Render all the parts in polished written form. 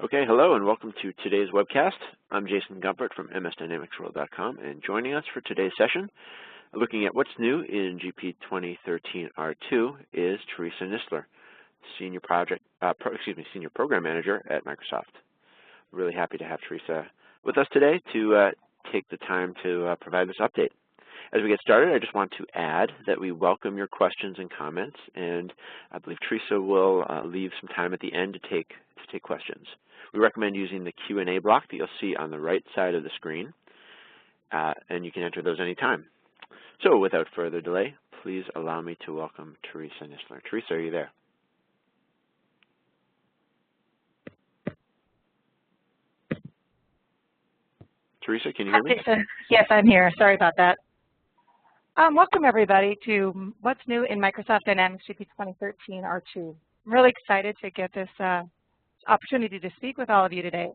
Okay, hello and welcome to today's webcast. I'm Jason Gumpert from msdynamicsworld.com, and joining us for today's session, looking at what's new in GP 2013 R2, is Theresa Nistler, Senior Program Manager at Microsoft. We're really happy to have Theresa with us today to take the time to provide this update. As we get started, I just want to add that we welcome your questions and comments, and I believe Theresa will leave some time at the end to take questions. We recommend using the Q&A block that you'll see on the right side of the screen, and you can enter those anytime. So without further delay, please allow me to welcome Theresa Nistler. Theresa, are you there? Theresa, can you hear me? Jason. Yes, I'm here. Sorry about that. Welcome, everybody, to What's New in Microsoft Dynamics GP 2013 R2. I'm really excited to get this opportunity to speak with all of you today.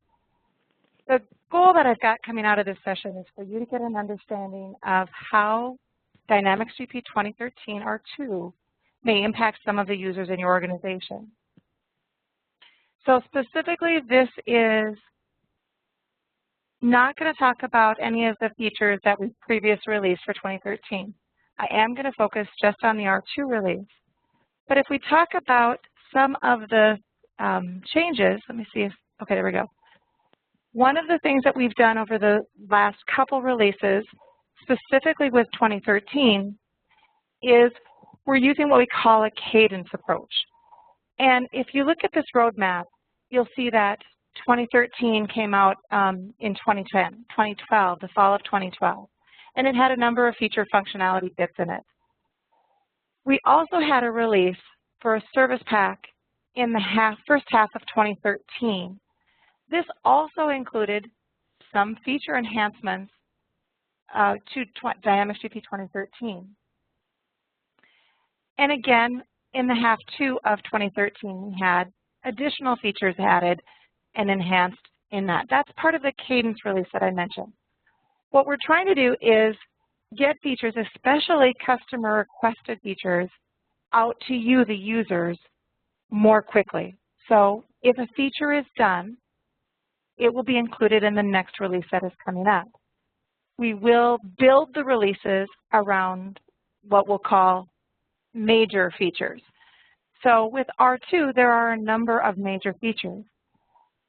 The goal that I've got coming out of this session is for you to get an understanding of how Dynamics GP 2013 R2 may impact some of the users in your organization. So specifically, this is not going to talk about any of the features that we've previously released for 2013. I am going to focus just on the R2 release. But if we talk about some of the changes, let me see if, okay, there we go. One of the things that we've done over the last couple releases, specifically with 2013, is we're using what we call a cadence approach. And if you look at this roadmap, you'll see that 2013 came out in 2012, the fall of 2012, and it had a number of feature functionality bits in it. We also had a release for a service pack in the first half of 2013. This also included some feature enhancements to Dynamics GP 2013. And again, in the half two of 2013, we had additional features added and enhanced in that. That's part of the cadence release that I mentioned. What we're trying to do is get features, especially customer requested features, out to you, the users, more quickly. So if a feature is done, it will be included in the next release that is coming up. We will build the releases around what we'll call major features. So with R2, there are a number of major features.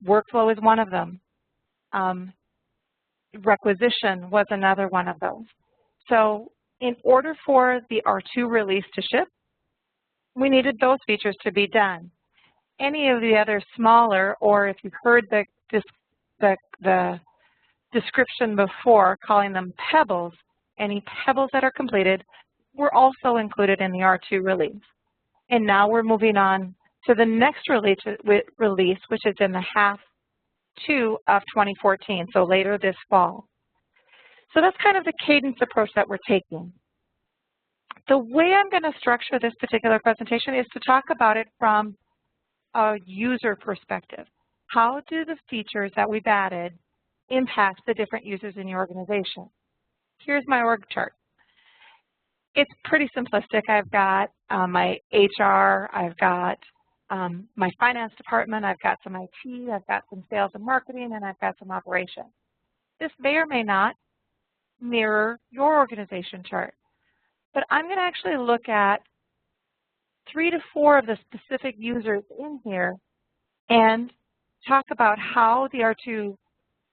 Workflow is one of them. Requisition was another one of those. So in order for the R2 release to ship, we needed those features to be done. Any of the other smaller, or if you've heard the description before, calling them pebbles, any pebbles that are completed were also included in the R2 release. And now we're moving on to the next release, which is in the half two of 2014, so later this fall. So that's kind of the cadence approach that we're taking. The way I'm going to structure this particular presentation is to talk about it from a user perspective. How do the features that we've added impact the different users in your organization? Here's my org chart. It's pretty simplistic. I've got my HR, I've got my finance department, I've got some IT, I've got some sales and marketing, and I've got some operations. This may or may not mirror your organization chart, but I'm going to actually look at 3 to 4 of the specific users in here and talk about how the R2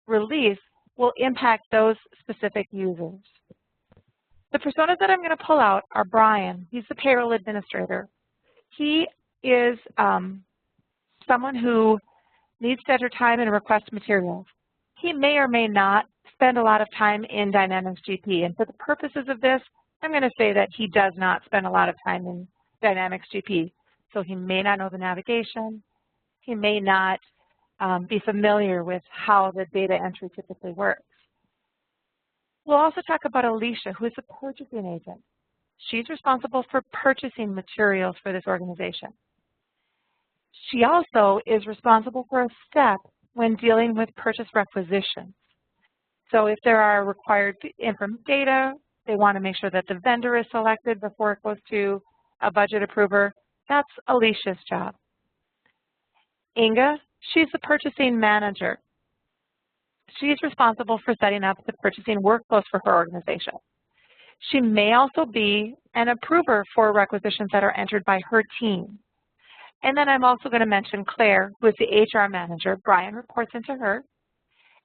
release will impact those specific users. The personas that I'm going to pull out are Brian. He's the payroll administrator. He is someone who needs to enter time and request materials. He may or may not spend a lot of time in Dynamics GP, and for the purposes of this, I'm going to say that he does not spend a lot of time in Dynamics GP. So he may not know the navigation. He may not be familiar with how the data entry typically works. We'll also talk about Alicia, who is a purchasing agent. She's responsible for purchasing materials for this organization. She also is responsible for a step when dealing with purchase requisitions. So if there are required data, they want to make sure that the vendor is selected before it goes to a budget approver. That's Alicia's job. Inga She's the purchasing manager. She's responsible for setting up the purchasing workflows for her organization. She may also be an approver for requisitions that are entered by her team. And then I'm also going to mention Claire, who is the HR manager. Brian reports into her.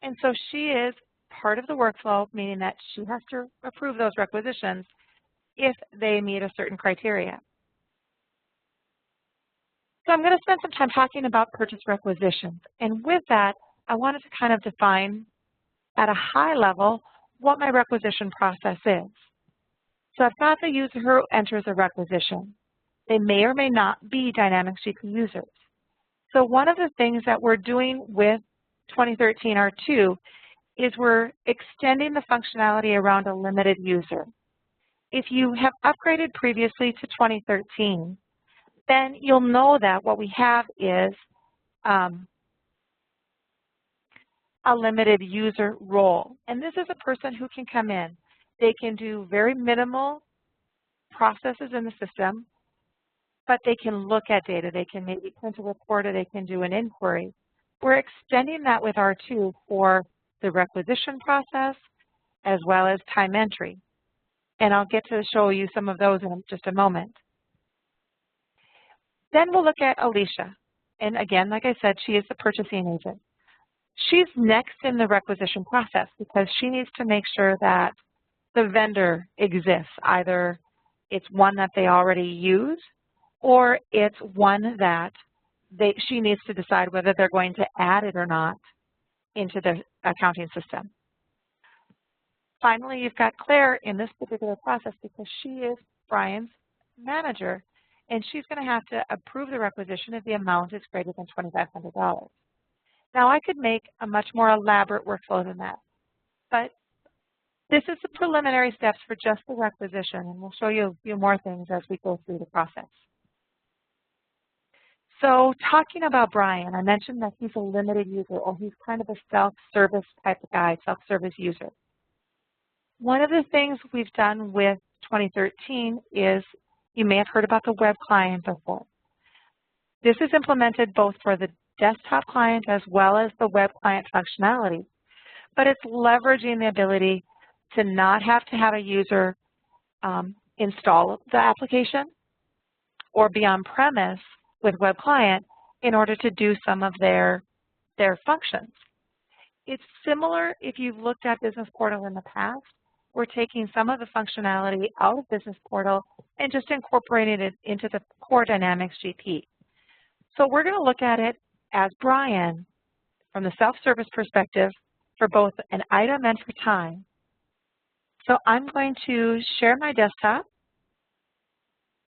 And so she is part of the workflow, meaning that she has to approve those requisitions if they meet a certain criteria. So I'm going to spend some time talking about purchase requisitions. And with that, I wanted to kind of define at a high level what my requisition process is. So I've got the user who enters a requisition. They may or may not be Dynamics GP users. So one of the things that we're doing with 2013 R2 is we're extending the functionality around a limited user. If you have upgraded previously to 2013, then you'll know that what we have is a limited user role. And this is a person who can come in. They can do very minimal processes in the system, but they can look at data. They can maybe print a report or they can do an inquiry. We're extending that with R2 for the requisition process as well as time entry. And I'll get to show you some of those in just a moment. Then we'll look at Alicia. And again, like I said, she is the purchasing agent. She's next in the requisition process because she needs to make sure that the vendor exists. Either it's one that they already use or it's one that she needs to decide whether they're going to add it or not into the accounting system. Finally, you've got Claire in this particular process because she is Brian's manager, and she's going to have to approve the requisition if the amount is greater than $2,500. Now, I could make a much more elaborate workflow than that, but this is the preliminary steps for just the requisition, and we'll show you a few more things as we go through the process. So talking about Brian, I mentioned that he's a limited user, or he's kind of a self-service type of guy, self-service user. One of the things we've done with 2013 is, you may have heard about the web client before. This is implemented both for the desktop client as well as the web client functionality, but it's leveraging the ability to not have to have a user install the application or be on premise with web client in order to do some of their functions. It's similar if you've looked at Business Portal in the past. We're taking some of the functionality out of Business Portal and just incorporating it into the core Dynamics GP. So we're going to look at it as Brian from the self-service perspective for both an item and for time. So I'm going to share my desktop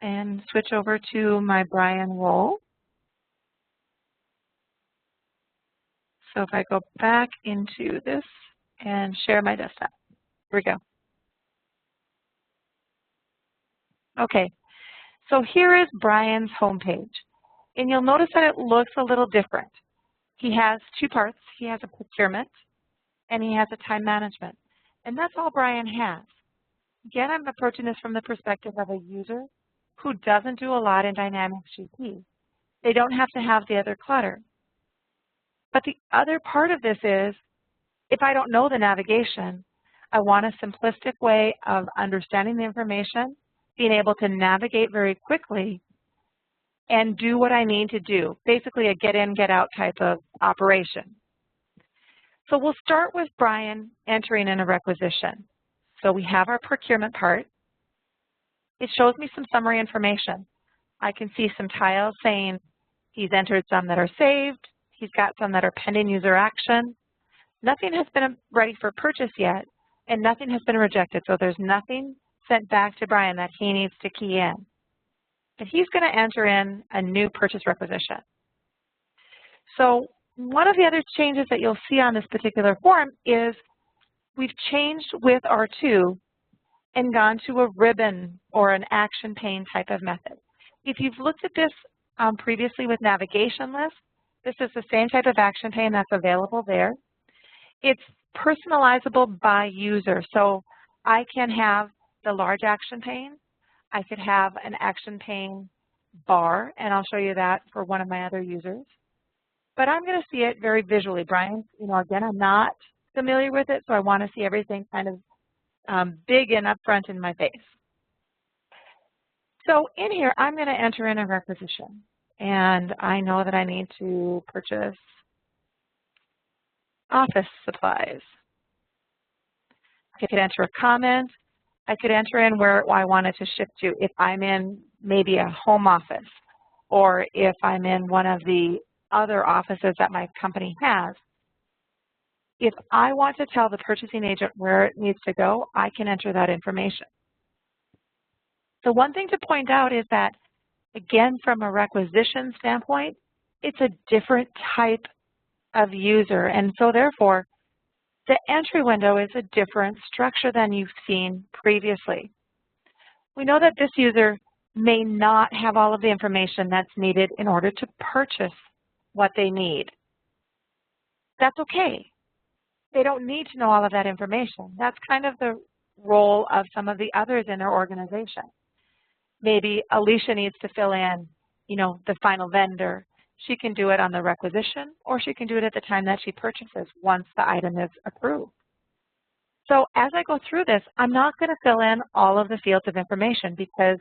and switch over to my Brian role. So if I go back into this and share my desktop, here we go. Okay, so here is Brian's homepage. And you'll notice that it looks a little different. He has two parts. He has a procurement and he has a time management. And that's all Brian has. Again, I'm approaching this from the perspective of a user who doesn't do a lot in Dynamics GP. They don't have to have the other clutter. But the other part of this is, if I don't know the navigation, I want a simplistic way of understanding the information, being able to navigate very quickly, and do what I need to do. Basically a get in, get out type of operation. So we'll start with Brian entering in a requisition. So we have our procurement part. It shows me some summary information. I can see some tiles saying he's entered some that are saved. He's got some that are pending user action. Nothing has been ready for purchase yet, and nothing has been rejected. So there's nothing sent back to Brian that he needs to key in. But he's going to enter in a new purchase requisition. So one of the other changes that you'll see on this particular form is we've changed with R2 and gone to a ribbon or an action pane type of method. If you've looked at this previously with navigation list, this is the same type of action pane that's available there. It's personalizable by user. So I can have the large action pane. I could have an action pane bar, and I'll show you that for one of my other users. but I'm going to see it very visually. Brian, again, I'm not familiar with it, so I want to see everything kind of big and up front in my face. So in here, I'm going to enter in a requisition, and I know that I need to purchase office supplies. I could enter a comment. I could enter in where I wanted to ship to if I'm in maybe a home office or if I'm in one of the other offices that my company has. If I want to tell the purchasing agent where it needs to go, I can enter that information. So one thing to point out is that, again, from a requisition standpoint, it's a different type of user, and so therefore, the entry window is a different structure than you've seen previously. We know that this user may not have all of the information that's needed in order to purchase what they need. That's okay. They don't need to know all of that information. That's kind of the role of some of the others in their organization. Maybe Alicia needs to fill in, the final vendor. She can do it on the requisition, or she can do it at the time that she purchases once the item is approved. So as I go through this, I'm not going to fill in all of the fields of information because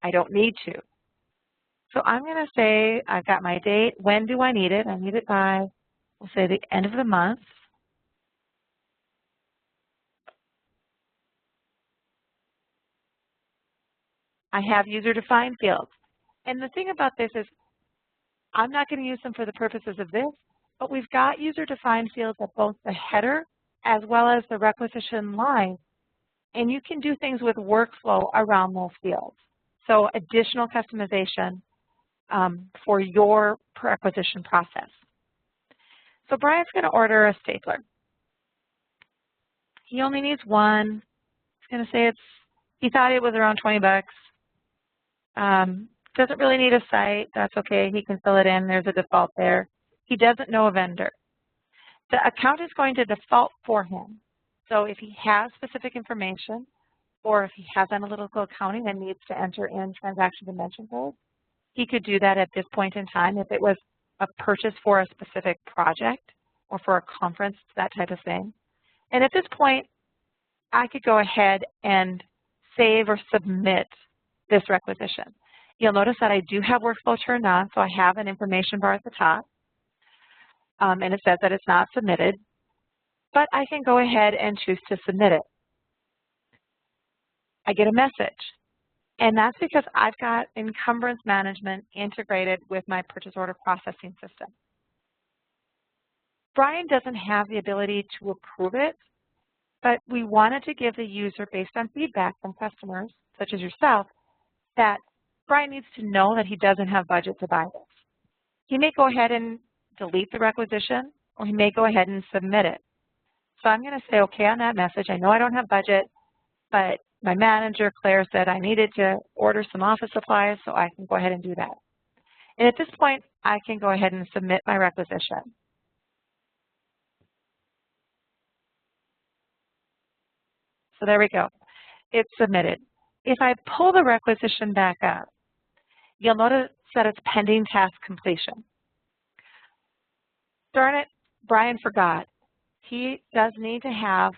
I don't need to. So I'm going to say I've got my date. When do I need it? I need it by, we'll say, the end of the month. I have user-defined fields. And the thing about this is I'm not going to use them for the purposes of this, but we've got user-defined fields at both the header as well as the requisition line. And you can do things with workflow around those fields. So additional customization for your requisition process. So Brian's going to order a stapler. He only needs one. He's going to say he thought it was around 20 bucks. Doesn't really need a site. That's okay. He can fill it in. There's a default there. He doesn't know a vendor. The account is going to default for him. So if he has specific information or if he has analytical accounting and needs to enter in transaction dimension code, he could do that at this point in time if it was a purchase for a specific project or for a conference, that type of thing. And at this point, I could go ahead and save or submit this requisition. You'll notice that I do have workflow turned on, so I have an information bar at the top, and it says that it's not submitted, but I can go ahead and choose to submit it. I get a message, and that's because I've got encumbrance management integrated with my purchase order processing system. Brian doesn't have the ability to approve it, but we wanted to give the user, based on feedback from customers, such as yourself, that Brian needs to know that he doesn't have budget to buy this. He may go ahead and delete the requisition, or he may go ahead and submit it. So I'm going to say okay on that message. I know I don't have budget, but my manager, Claire, said I needed to order some office supplies, so I can go ahead and do that. And at this point, I can go ahead and submit my requisition. So there we go. It's submitted. If I pull the requisition back up, you'll notice that it's pending task completion. Darn it, Brian forgot. He does need to have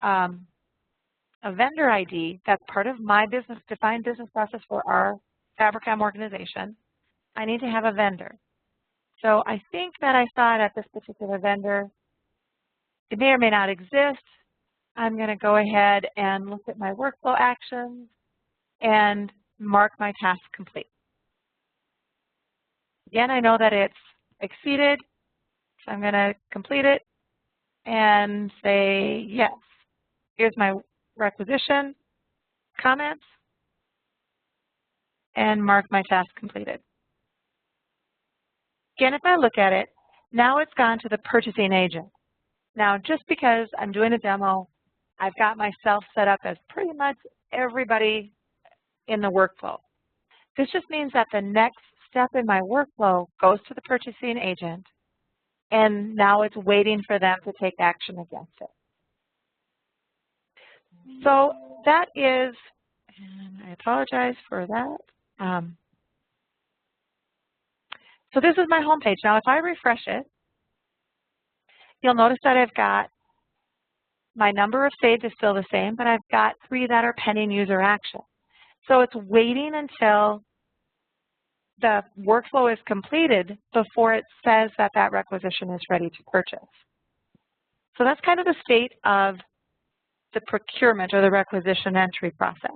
a vendor ID that's part of my defined business process for our Fabricam organization. I need to have a vendor. So I think that I saw it at this particular vendor. It may or may not exist. I'm going to go ahead and look at my workflow actions and mark my task complete. Again, I know that it's exceeded, so I'm going to complete it and say yes. Here's my requisition, comments, and mark my task completed. Again, if I look at it, now it's gone to the purchasing agent. Now, just because I'm doing a demo, I've got myself set up as pretty much everybody in the workflow. This just means that the next step in my workflow goes to the purchasing agent, and now it's waiting for them to take action against it. So that is, and I apologize for that. So this is my home page. Now if I refresh it, you'll notice that I've got my number of saved is still the same, but I've got 3 that are pending user action. So it's waiting until the workflow is completed before it says that that requisition is ready to purchase. So that's kind of the state of the procurement or the requisition entry process.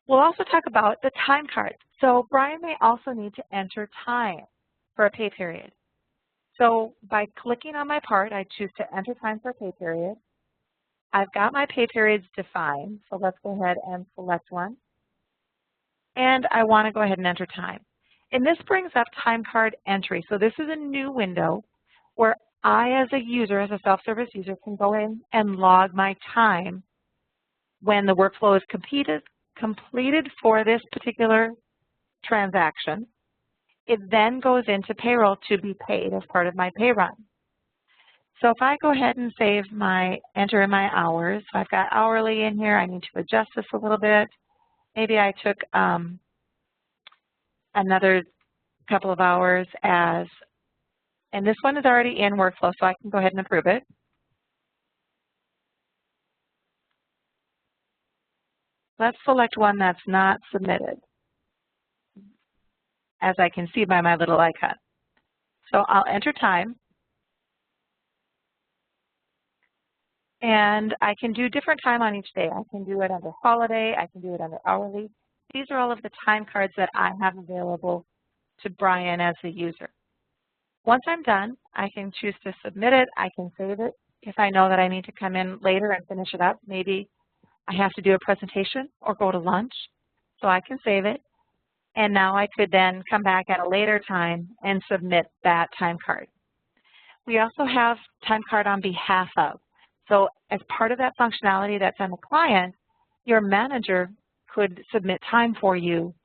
We'll also talk about the time card. So Brian may also need to enter time for a pay period. So by clicking on my part, I choose to enter time for a pay period. I've got my pay periods defined, so let's go ahead and select one. And I want to go ahead and enter time. And this brings up time card entry. So this is a new window where I, as a user, as a self-service user, can go in and log my time when the workflow is completed for this particular transaction. It then goes into payroll to be paid as part of my pay run. So if I go ahead and enter in my hours, so I've got hourly in here. I need to adjust this a little bit. Maybe I took another couple of hours and this one is already in workflow, so I can go ahead and approve it. Let's select one that's not submitted, as I can see by my little icon. So I'll enter time. And I can do different time on each day. I can do it under holiday. I can do it under hourly. These are all of the time cards that I have available to Brian as the user. Once I'm done, I can choose to submit it. I can save it. If I know that I need to come in later and finish it up, maybe I have to do a presentation or go to lunch, so I can save it. And now I could then come back at a later time and submit that time card. We also have time card on behalf of. So as part of that functionality that's on the client, your manager could submit time for you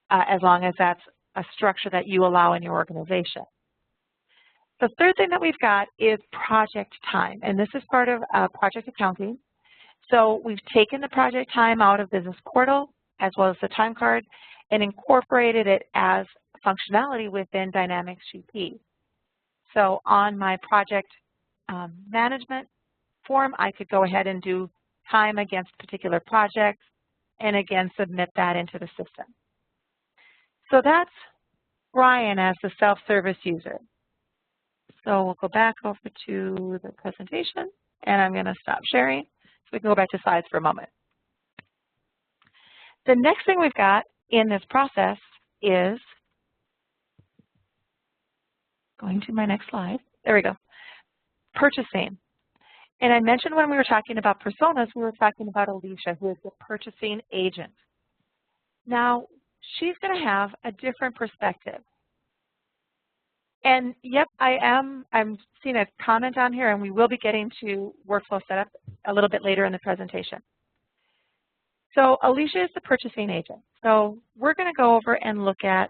as long as that's a structure that you allow in your organization. The third thing that we've got is project time, and this is part of project accounting. So we've taken the project time out of Business Portal as well as the time card and incorporated it as functionality within Dynamics GP. So on my project management form, I could go ahead and do time against particular projects and again submit that into the system. So that's Brian as the self-service user. So we'll go back over to the presentation and I'm going to stop sharing so we can go back to slides for a moment. The next thing we've got in this process is going to my next slide. There we go. Purchasing. And I mentioned when we were talking about personas, we were talking about Alicia, who is the purchasing agent. Now, she's going to have a different perspective. And yep, I'm seeing a comment on here, and we will be getting to workflow setup a little bit later in the presentation. So Alicia is the purchasing agent. So we're going to go over and look at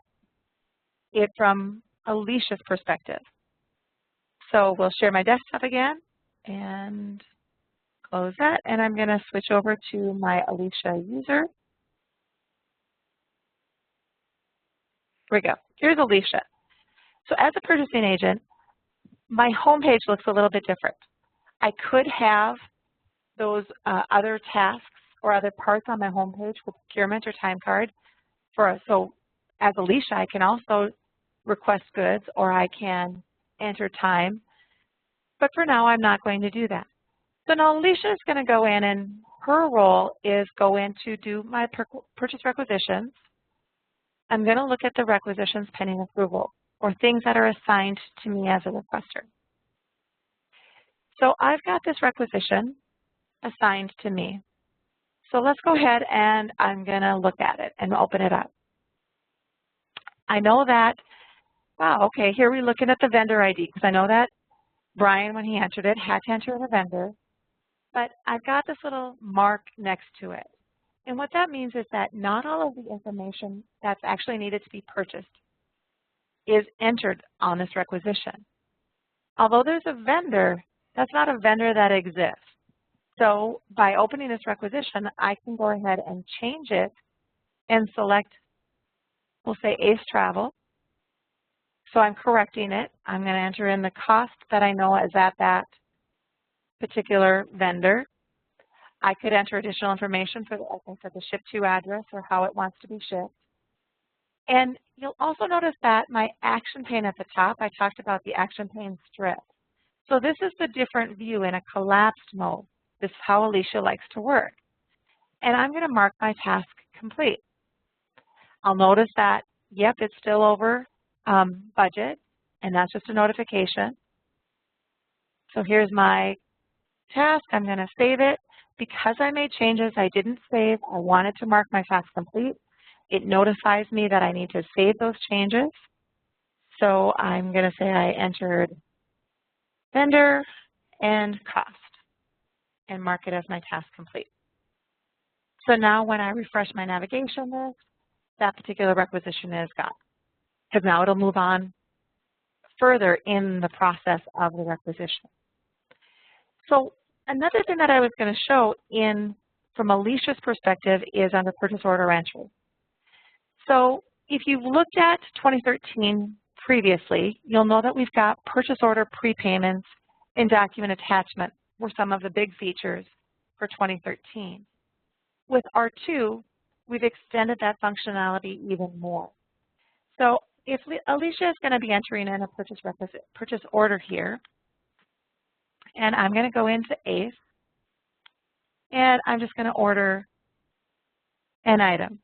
it from Alicia's perspective. So we'll share my desktop again and close that, and I'm going to switch over to my Alicia user. Here we go. Here's Alicia. So as a purchasing agent, my home page looks a little bit different. I could have those other tasks or other parts on my home page for procurement or time card. So as Alicia, I can also request goods or I can enter time. But for now, I'm not going to do that. So now Alicia is going to go in, and her role is go in to do my purchase requisitions. I'm going to look at the requisitions pending approval, or things that are assigned to me as a requester. So I've got this requisition assigned to me. So let's go ahead and I'm going to look at it and open it up. I know that, wow, okay, here we're looking at the vendor ID, because I know that Brian, when he entered it, had to enter the vendor. But I've got this little mark next to it. And what that means is that not all of the information that's actually needed to be purchased is entered on this requisition. Although there's a vendor, that's not a vendor that exists. So by opening this requisition, I can go ahead and change it and select, we'll say ACE Travel. So I'm correcting it. I'm going to enter in the cost that I know is at that particular vendor. I could enter additional information for, like I said, the ship to address or how it wants to be shipped. And you'll also notice that my action pane at the top, I talked about the action pane strip. So this is the different view in a collapsed mode. This is how Alicia likes to work. And I'm going to mark my task complete. I'll notice that, yep, it's still over budget, and that's just a notification. So here's my task. I'm going to save it. Because I made changes I didn't save, I wanted to mark my task complete. It notifies me that I need to save those changes. So I'm going to say I entered vendor and cost and mark it as my task complete. So now when I refresh my navigation list, that particular requisition is gone, because now it'll move on further in the process of the requisition. So another thing that I was going to show from Alicia's perspective is under purchase order entry. So if you've looked at 2013 previously, you'll know that we've got purchase order prepayments and document attachment were some of the big features for 2013. With R2, we've extended that functionality even more. So if Alicia is going to be entering in a purchase order here, and I'm going to go into ACE, and I'm just going to order an item.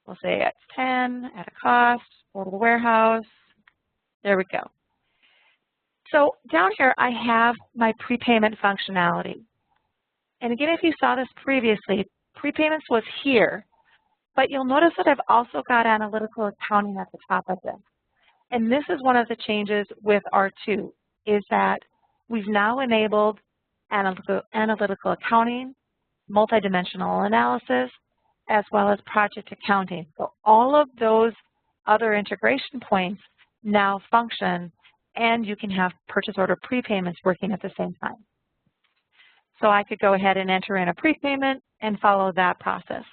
We'll say it's 10 at a cost, go to the warehouse. There we go. So down here, I have my prepayment functionality. And again, if you saw this previously, prepayments was here, but you'll notice that I've also got analytical accounting at the top of this. And this is one of the changes with R2, is that we've now enabled analytical accounting, multidimensional analysis, as well as project accounting. So all of those other integration points now function, and you can have purchase order prepayments working at the same time. So I could go ahead and enter in a prepayment and follow that process.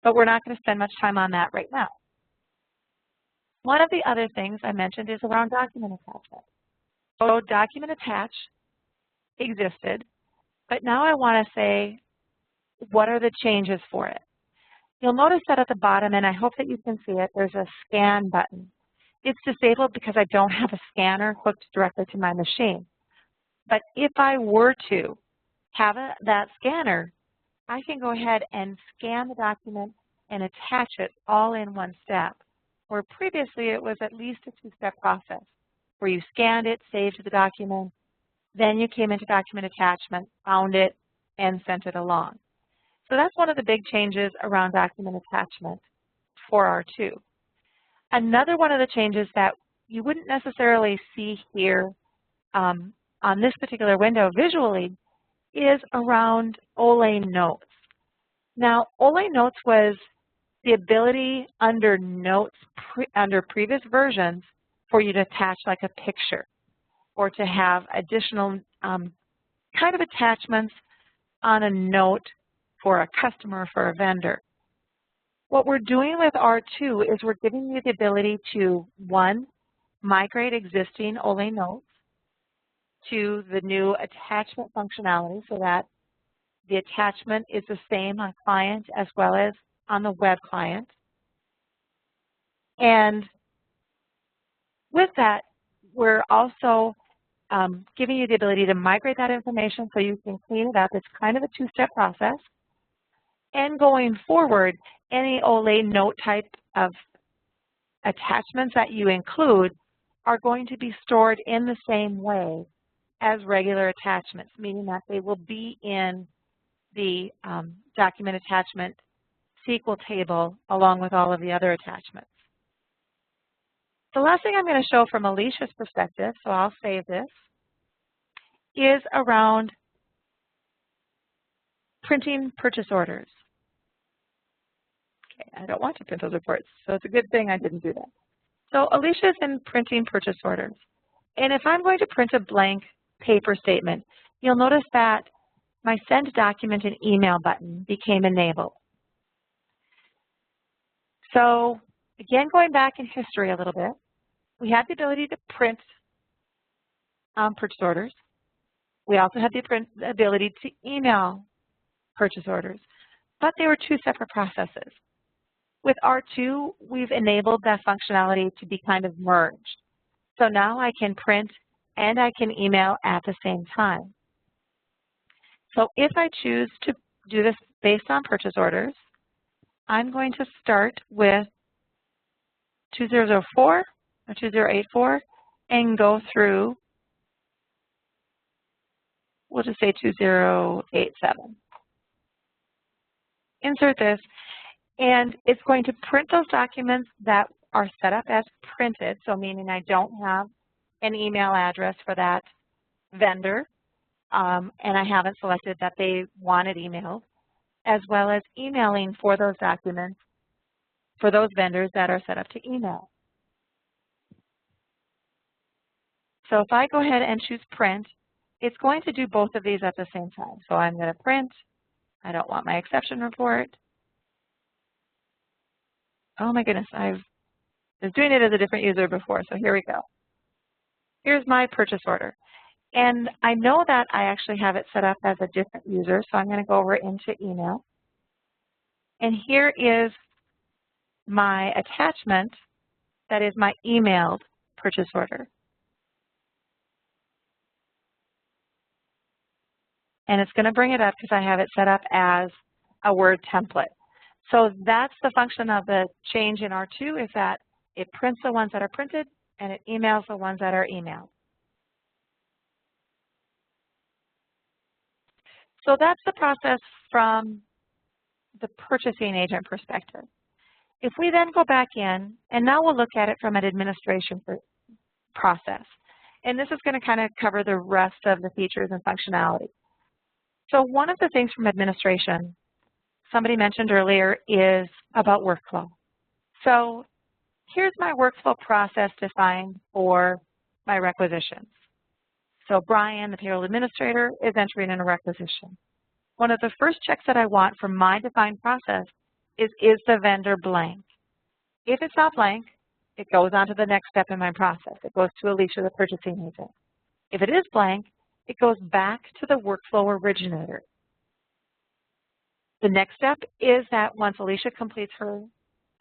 But we're not going to spend much time on that right now. One of the other things I mentioned is around document attachment. So document attach existed, but now I want to say, what are the changes for it? You'll notice that at the bottom, and I hope that you can see it, there's a scan button. It's disabled because I don't have a scanner hooked directly to my machine. But if I were to have that scanner, I can go ahead and scan the document and attach it all in one step, where previously it was at least a two-step process, where you scanned it, saved the document, then you came into document attachment, found it, and sent it along. So that's one of the big changes around document attachment for R2. Another one of the changes that you wouldn't necessarily see here on this particular window visually is around OLE notes. Now, OLE notes was the ability under notes, under previous versions, for you to attach like a picture or to have additional kind of attachments on a note for a customer, for a vendor. What we're doing with R2 is we're giving you the ability to, one, migrate existing OLE notes to the new attachment functionality so that the attachment is the same on client as well as on the web client. And with that, we're also giving you the ability to migrate that information so you can clean it up. It's kind of a two-step process. And going forward, any OLE note type of attachments that you include are going to be stored in the same way as regular attachments, meaning that they will be in the document attachment SQL table along with all of the other attachments. The last thing I'm going to show from Alicia's perspective, so I'll save this, is around printing purchase orders. Okay, I don't want to print those reports, so it's a good thing I didn't do that. So Alicia's in printing purchase orders. And if I'm going to print a blank paper statement, you'll notice that my send document and email button became enabled. So again, going back in history a little bit, We have the ability to print purchase orders. We also have the ability to email purchase orders, but they were two separate processes. With R2, we've enabled that functionality to be kind of merged. So now I can print and I can email at the same time. So if I choose to do this based on purchase orders, I'm going to start with 2004 or 2084 and go through, we'll just say 2087. Insert this, and it's going to print those documents that are set up as printed, so meaning I don't have an email address for that vendor, and I haven't selected that they wanted emailed, as well as emailing for those documents for those vendors that are set up to email. So if I go ahead and choose print, it's going to do both of these at the same time. So I'm going to print. I don't want my exception report. Oh my goodness, I was doing it as a different user before, so here we go. Here's my purchase order. And I know that I actually have it set up as a different user, so I'm going to go over into email. And here is my attachment that is my emailed purchase order. And it's going to bring it up because I have it set up as a Word template. So that's the function of the change in R2, is that it prints the ones that are printed and it emails the ones that are emailed. So that's the process from the purchasing agent perspective. If we then go back in, and now we'll look at it from an administration process. And this is going to kind of cover the rest of the features and functionality. So one of the things from administration, somebody mentioned earlier, is about workflow. So here's my workflow process defined for my requisitions. So Brian, the payroll administrator, is entering in a requisition. One of the first checks that I want from my defined process is the vendor blank? If it's not blank, it goes on to the next step in my process. It goes to Alicia, the purchasing agent. If it is blank, it goes back to the workflow originator. The next step is that once Alicia completes her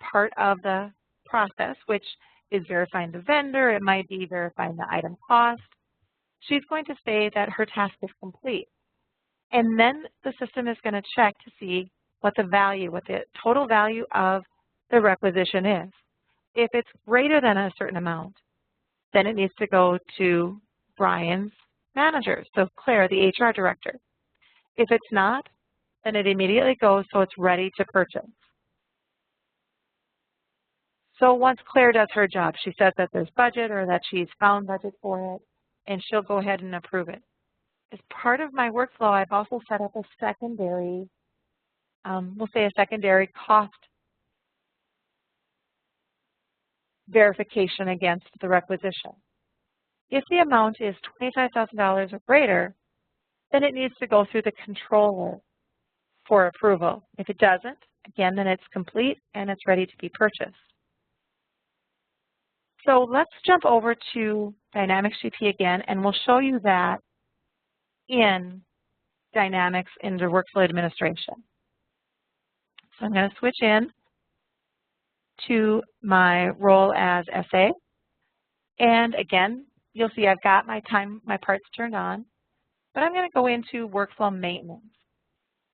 part of the process, which is verifying the vendor, it might be verifying the item cost, she's going to say that her task is complete. And then the system is going to check to see what the total value of the requisition is. If it's greater than a certain amount, then it needs to go to Brian's manager, so Claire, the HR director. If it's not, then it immediately goes so it's ready to purchase. So once Claire does her job, she says that there's budget or that she's found budget for it, and she'll go ahead and approve it. As part of my workflow, I've also set up a secondary, we'll say a secondary cost verification against the requisition. If the amount is $25,000 or greater, then it needs to go through the controller for approval. If it doesn't, again, then it's complete and it's ready to be purchased. So let's jump over to Dynamics GP again, and we'll show you that in Dynamics into Workflow Administration. So I'm going to switch in to my role as SA. And again, you'll see I've got my parts turned on, but I'm going to go into workflow maintenance.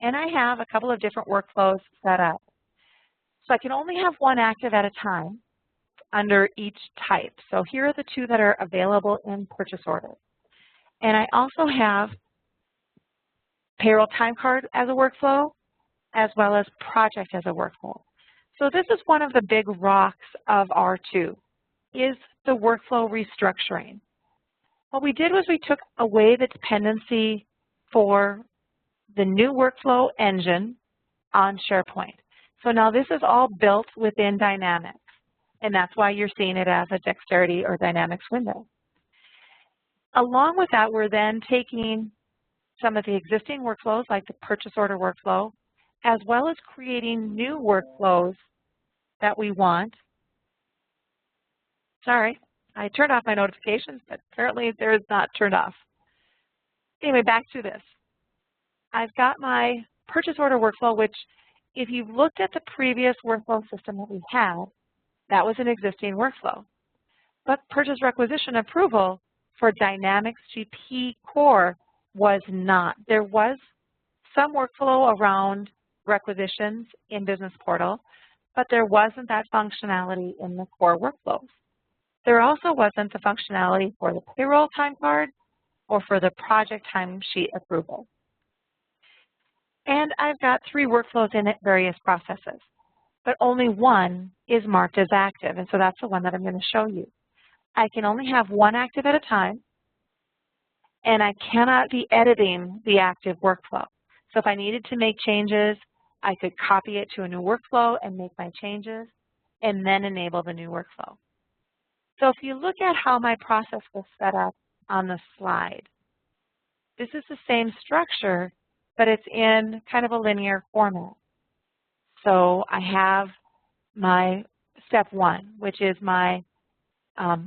And I have a couple of different workflows set up. So I can only have one active at a time under each type. So here are the two that are available in purchase order. And I also have payroll time card as a workflow, as well as project as a workflow. So this is one of the big rocks of R2, is the workflow restructuring. What we did was we took away the dependency for the new workflow engine on SharePoint. So now this is all built within Dynamics, and that's why you're seeing it as a Dexterity or Dynamics window. Along with that, we're then taking some of the existing workflows, like the purchase order workflow, as well as creating new workflows that we want. Sorry, I turned off my notifications, but apparently they're not turned off. Anyway, back to this. I've got my purchase order workflow, which if you've looked at the previous workflow system that we had, that was an existing workflow. But purchase requisition approval for Dynamics GP Core was not. There was some workflow around requisitions in Business Portal, but there wasn't that functionality in the core workflows. There also wasn't the functionality for the payroll time card or for the project timesheet approval. And I've got 3 workflows in various processes, but only one is marked as active, and so that's the one that I'm going to show you. I can only have one active at a time, and I cannot be editing the active workflow. So if I needed to make changes, I could copy it to a new workflow and make my changes, and then enable the new workflow. So if you look at how my process was set up on the slide, this is the same structure, but it's in kind of a linear format. So I have my step 1, which is my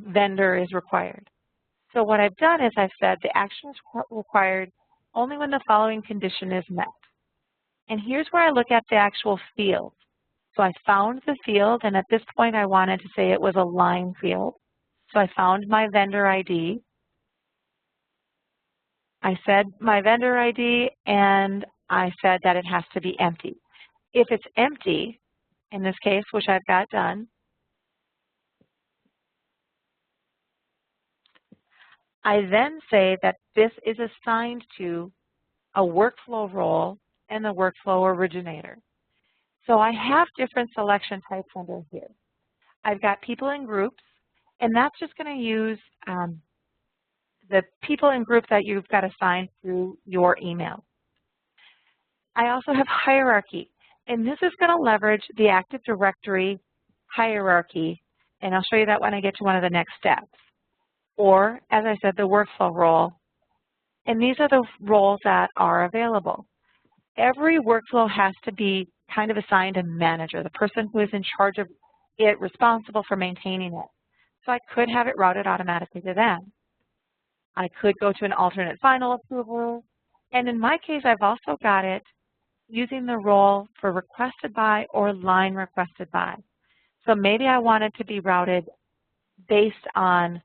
vendor is required. So what I've done is I've said the action is required only when the following condition is met. And here's where I look at the actual field. So I found the field, and at this point I wanted to say it was a line field. So I found my vendor ID. I said my vendor ID, and I said that it has to be empty. If it's empty, in this case, which I've got done, I then say that this is assigned to a workflow role and the workflow originator. So I have different selection types under here. I've got people in groups, and that's just going to use the people in groups that you've got assigned through your email. I also have hierarchy, and this is going to leverage the Active Directory hierarchy, and I'll show you that when I get to one of the next steps. Or, as I said, the workflow role, and these are the roles that are available. Every workflow has to be kind of assigned a manager, the person who is in charge of it, responsible for maintaining it. So I could have it routed automatically to them. I could go to an alternate final approval, and in my case, I've also got it using the role for requested by or line requested by. So maybe I want it to be routed based on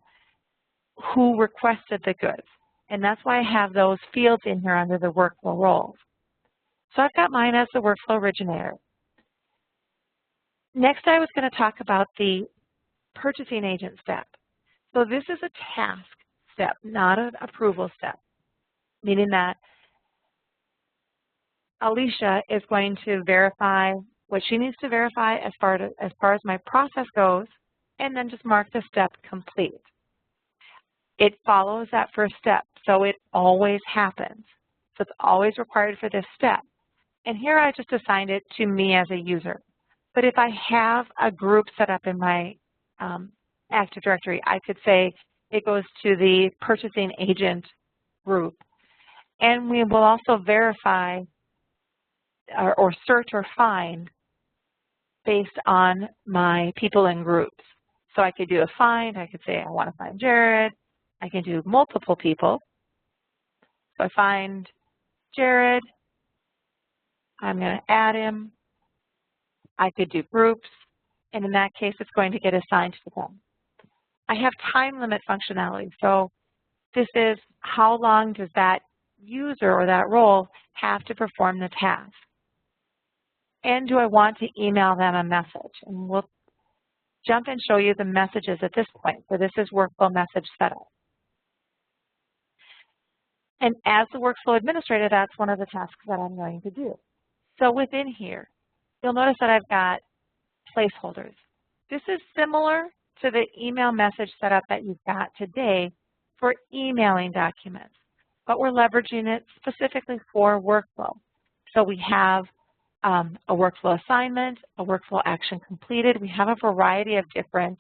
who requested the goods, and that's why I have those fields in here under the workflow roles. So I've got mine as the workflow originator. Next, I was going to talk about the purchasing agent step. So this is a task step, not an approval step, meaning that Alicia is going to verify what she needs to verify as far as my process goes, and then just mark the step complete. It follows that first step, so it always happens. So it's always required for this step. And here I just assigned it to me as a user. But if I have a group set up in my Active Directory, I could say it goes to the purchasing agent group. And we will also verify or search or find based on my people in groups. So I could do a find. I could say I want to find Jared. I can do multiple people. So I find Jared. I'm going to add him. I could do groups, and in that case, it's going to get assigned to them. I have time limit functionality. So this is how long does that user or that role have to perform the task? And do I want to email them a message? And we'll jump and show you the messages at this point. So this is workflow message setup. And as the workflow administrator, that's one of the tasks that I'm going to do. So within here, you'll notice that I've got placeholders. This is similar to the email message setup that you've got today for emailing documents, but we're leveraging it specifically for workflow. So we have a workflow assignment, a workflow action completed. We have a variety of different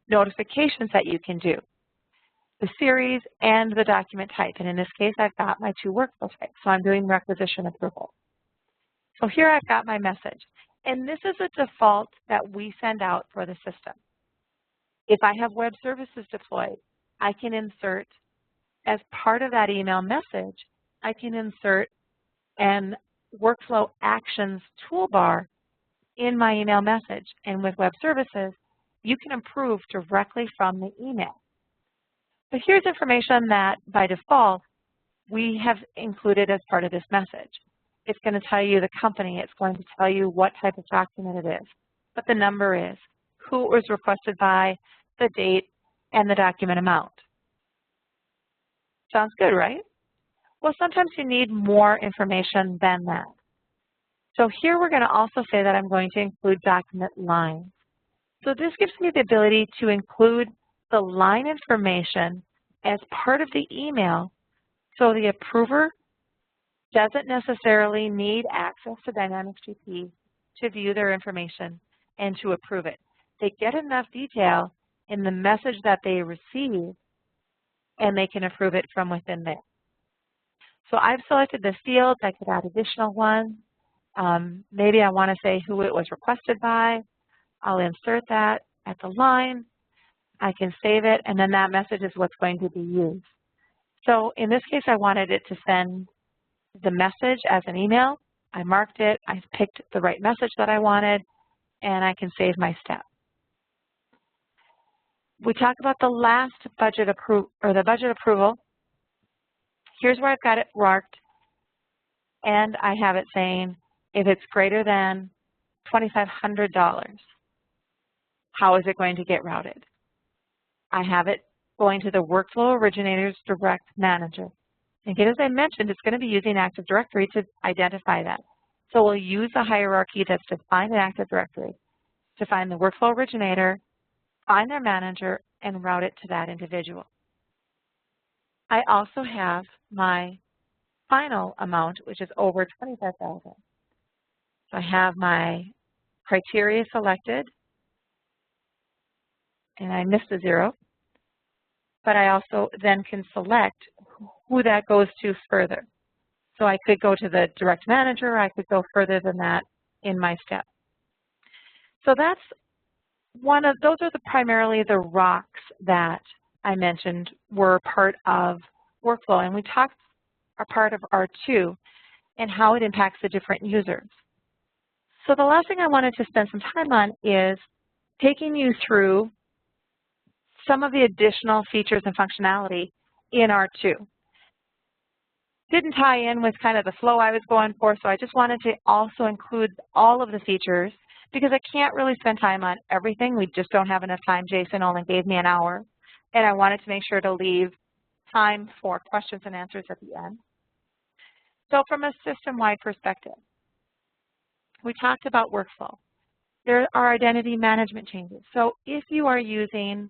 notifications that you can do. The series and the document type. And in this case, I've got my 2 workflow types. So I'm doing requisition approval. So here I've got my message. And this is a default that we send out for the system. If I have web services deployed, I can insert, as part of that email message, I can insert an workflow actions toolbar in my email message. And with web services, you can approve directly from the email. But here's information that, by default, we have included as part of this message. It's going to tell you the company. It's going to tell you what type of document it is, what the number is, who it was requested by, the date, and the document amount. Sounds good, right? Well, sometimes you need more information than that. So here we're going to also say that I'm going to include document lines. So this gives me the ability to include the line information as part of the email, so the approver doesn't necessarily need access to Dynamics GP to view their information and to approve it. They get enough detail in the message that they receive, and they can approve it from within there. So I've selected the fields. I could add additional ones. Maybe I want to say who it was requested by. I'll insert that at the line. I can save it, and then that message is what's going to be used. So in this case, I wanted it to send the message as an email. I marked it. I picked the right message that I wanted, and I can save my step. We talk about the last budget approval. Here's where I've got it marked, and I have it saying if it's greater than $2,500, how is it going to get routed? I have it going to the Workflow Originator's Direct Manager. And again, as I mentioned, it's going to be using Active Directory to identify that. So we'll use the hierarchy that's defined in Active Directory to find the Workflow Originator, find their manager, and route it to that individual. I also have my final amount, which is over $25,000. So I have my criteria selected, and I missed a 0. But I also then can select who that goes to further. So I could go to the direct manager, I could go further than that in my step. So that's those are primarily the rocks that I mentioned were part of workflow. And we talked a part of R2 and how it impacts the different users. So the last thing I wanted to spend some time on is taking you through some of the additional features and functionality in R2. Didn't tie in with kind of the flow I was going for, so I just wanted to also include all of the features because I can't really spend time on everything. We just don't have enough time. Jason only gave me an hour, and I wanted to make sure to leave time for questions and answers at the end. So from a system-wide perspective, we talked about workflow. There are identity management changes. So if you are using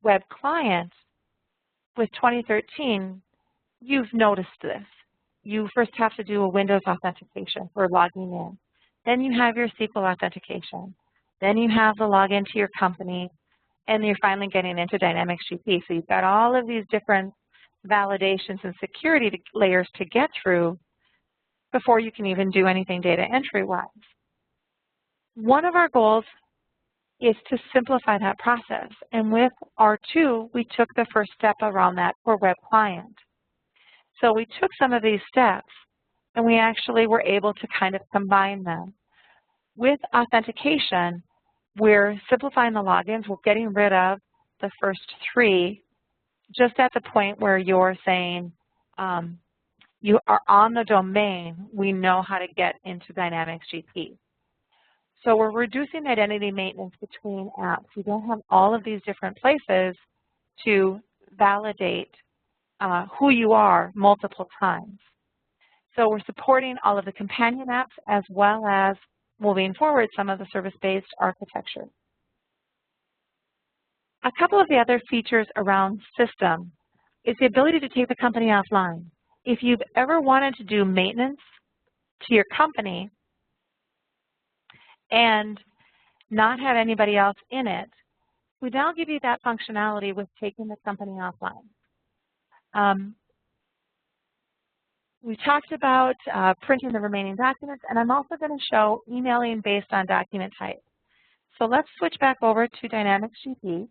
web client with 2013, you've noticed this. You first have to do a Windows authentication for logging in. Then you have your SQL authentication. Then you have the login to your company, and you're finally getting into Dynamics GP. So you've got all of these different validations and security layers to get through before you can even do anything data entry-wise. One of our goals is to simplify that process. And with R2, we took the first step around that for web client. So we took some of these steps, and we actually were able to kind of combine them. With authentication, we're simplifying the logins. We're getting rid of the first 3 just at the point where you're saying you are on the domain, we know how to get into Dynamics GP. So we're reducing identity maintenance between apps. You don't have all of these different places to validate who you are multiple times. So we're supporting all of the companion apps as well as moving forward some of the service-based architecture. A couple of the other features around system is the ability to take the company offline. If you've ever wanted to do maintenance to your company and not have anybody else in it, we now give you that functionality with taking the company offline. We talked about printing the remaining documents, and I'm also going to show emailing based on document type. So let's switch back over to Dynamics GP.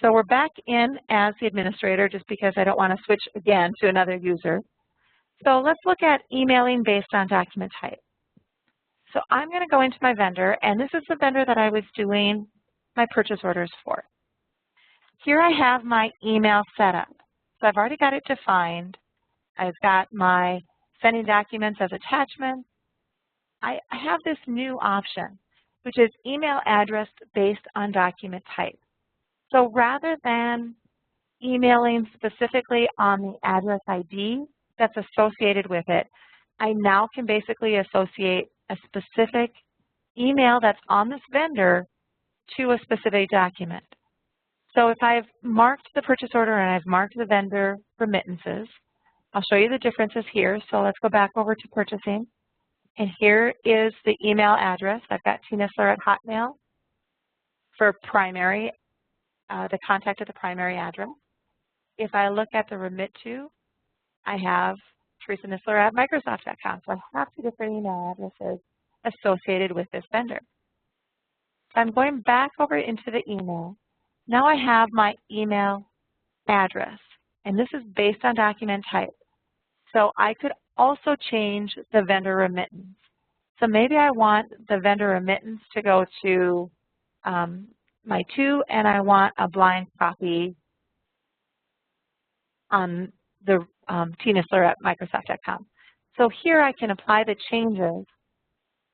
So we're back in as the administrator just because I don't want to switch again to another user. So let's look at emailing based on document type. So I'm going to go into my vendor, and this is the vendor that I was doing my purchase orders for. Here I have my email set up. So I've already got it defined. I've got my sending documents as attachments. I have this new option, which is email address based on document type. So rather than emailing specifically on the address ID that's associated with it, I now can basically associate a specific email that's on this vendor to a specific document. So if I've marked the purchase order and I've marked the vendor remittances, I'll show you the differences here. So let's go back over to purchasing. And here is the email address. I've got Nistler@Hotmail for primary, the contact at the primary address. If I look at the remit to, I have Theresa Nistler@Microsoft.com. So I have two different email addresses associated with this vendor. So I'm going back over into the email. Now I have my email address, and this is based on document type. So I could also change the vendor remittance. So maybe I want the vendor remittance to go to my to, and I want a blind copy on the Nistler@Microsoft.com. So here I can apply the changes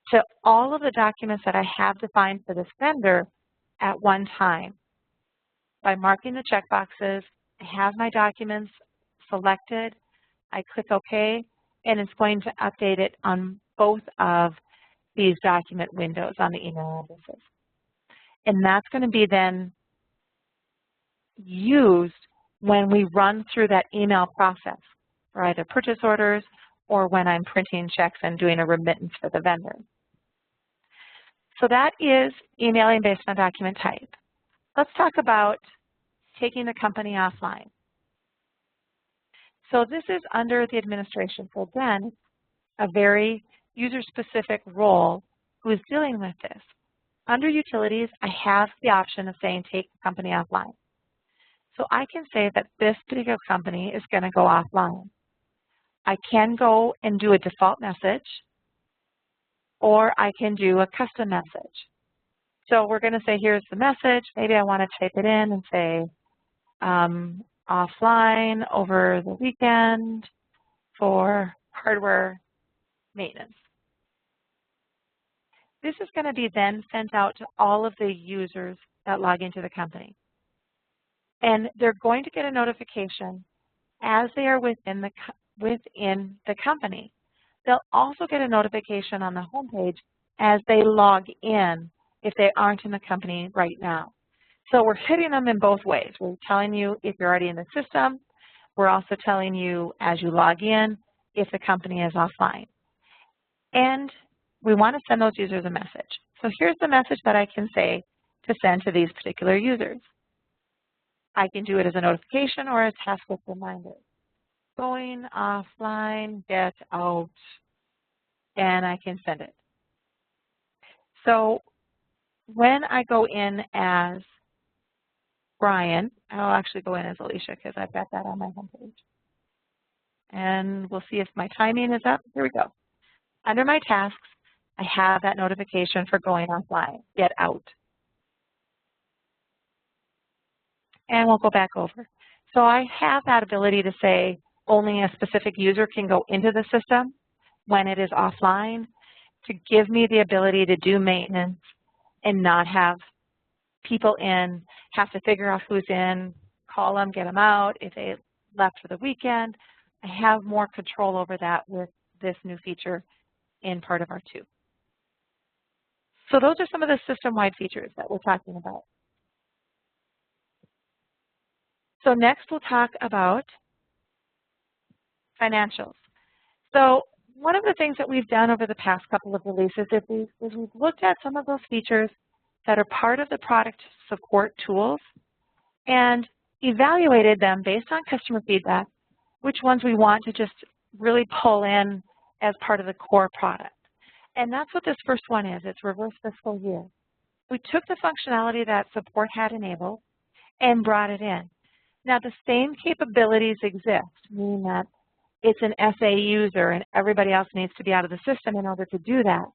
to all of the documents that I have defined for this vendor at one time. By marking the checkboxes, I have my documents selected, I click OK, and it's going to update it on both of these document windows on the email addresses. And that's going to be then used when we run through that email process for either purchase orders or when I'm printing checks and doing a remittance for the vendor. So that is emailing based on document type. Let's talk about taking the company offline. So this is under the administration. So again, a very user-specific role who is dealing with this. Under utilities, I have the option of saying take the company offline. So I can say that this particular company is going to go offline. I can go and do a default message, or I can do a custom message. So we're going to say, here's the message. Maybe I want to type it in and say, offline over the weekend for hardware maintenance. This is going to be then sent out to all of the users that log into the company. And they're going to get a notification as they are within the company. They'll also get a notification on the homepage as they log in if they aren't in the company right now. So we're hitting them in both ways. We're telling you if you're already in the system. We're also telling you as you log in if the company is offline. And we want to send those users a message. So here's the message that I can say to send to these particular users. I can do it as a notification or a task with reminders. Going offline, get out, and I can send it. So when I go in as Brian, I'll actually go in as Alicia because I've got that on my homepage. And we'll see if my timing is up. Here we go. Under my tasks, I have that notification for going offline, get out. And we'll go back over. So I have that ability to say only a specific user can go into the system when it is offline to give me the ability to do maintenance and not have people in, have to figure out who's in, call them, get them out. If they left for the weekend, I have more control over that with this new feature in part of R2. So those are some of the system-wide features that we're talking about. So next we'll talk about financials. So one of the things that we've done over the past couple of releases is we've looked at some of those features that are part of the product support tools and evaluated them based on customer feedback, which ones we want to just really pull in as part of the core product. And that's what this first one is. It's reverse fiscal year. We took the functionality that support had enabled and brought it in. Now, the same capabilities exist, meaning that it's an SA user and everybody else needs to be out of the system in order to do that.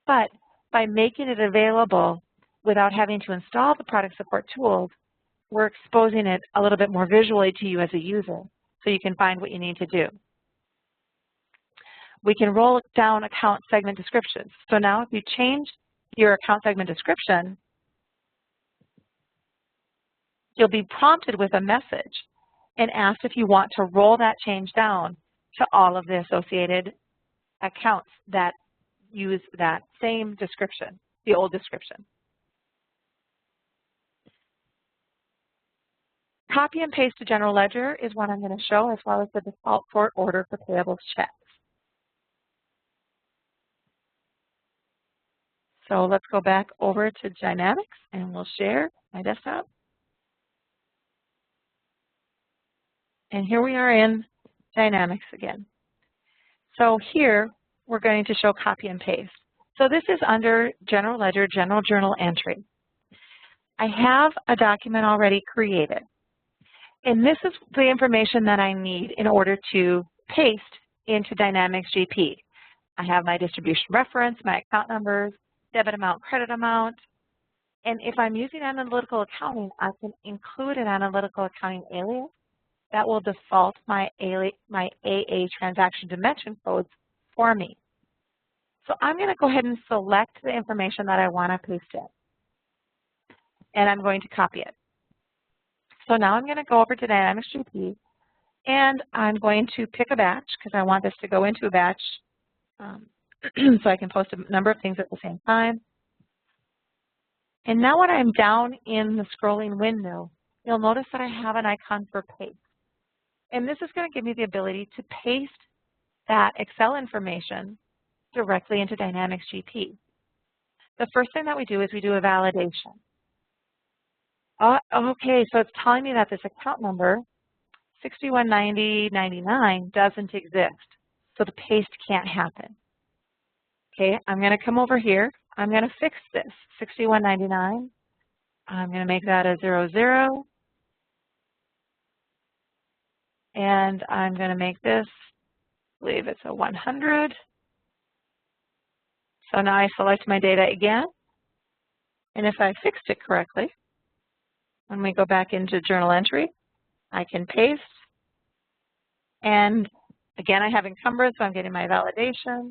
But by making it available without having to install the product support tools, we're exposing it a little bit more visually to you as a user so you can find what you need to do. We can roll down account segment descriptions. So now if you change your account segment description, you'll be prompted with a message and asked if you want to roll that change down to all of the associated accounts that use that same description, the old description. Copy and paste to general ledger is what I'm going to show, as well as the default sort order for payables checks. So let's go back over to Dynamics and we'll share my desktop. And here we are in Dynamics again. So here we're going to show copy and paste. So this is under General Ledger, General Journal Entry. I have a document already created. And this is the information that I need in order to paste into Dynamics GP. I have my distribution reference, my account numbers, debit amount, credit amount. And if I'm using analytical accounting, I can include an analytical accounting alias that will default my AA transaction dimension codes for me. So I'm going to go ahead and select the information that I want to paste in. And I'm going to copy it. So now I'm going to go over to Dynamics GP, and I'm going to pick a batch because I want this to go into a batch so I can post a number of things at the same time. And now when I'm down in the scrolling window, you'll notice that I have an icon for paste. And this is going to give me the ability to paste that Excel information directly into Dynamics GP. The first thing that we do is we do a validation. Okay, so it's telling me that this account number, 6190.99, doesn't exist. So the paste can't happen. Okay, I'm going to come over here. I'm going to fix this, 6199. I'm going to make that a 00. And I'm going to make this, I believe it's a 100. So now I select my data again. And if I fixed it correctly, when we go back into journal entry, I can paste. And again, I have encumbrance, so I'm getting my validations,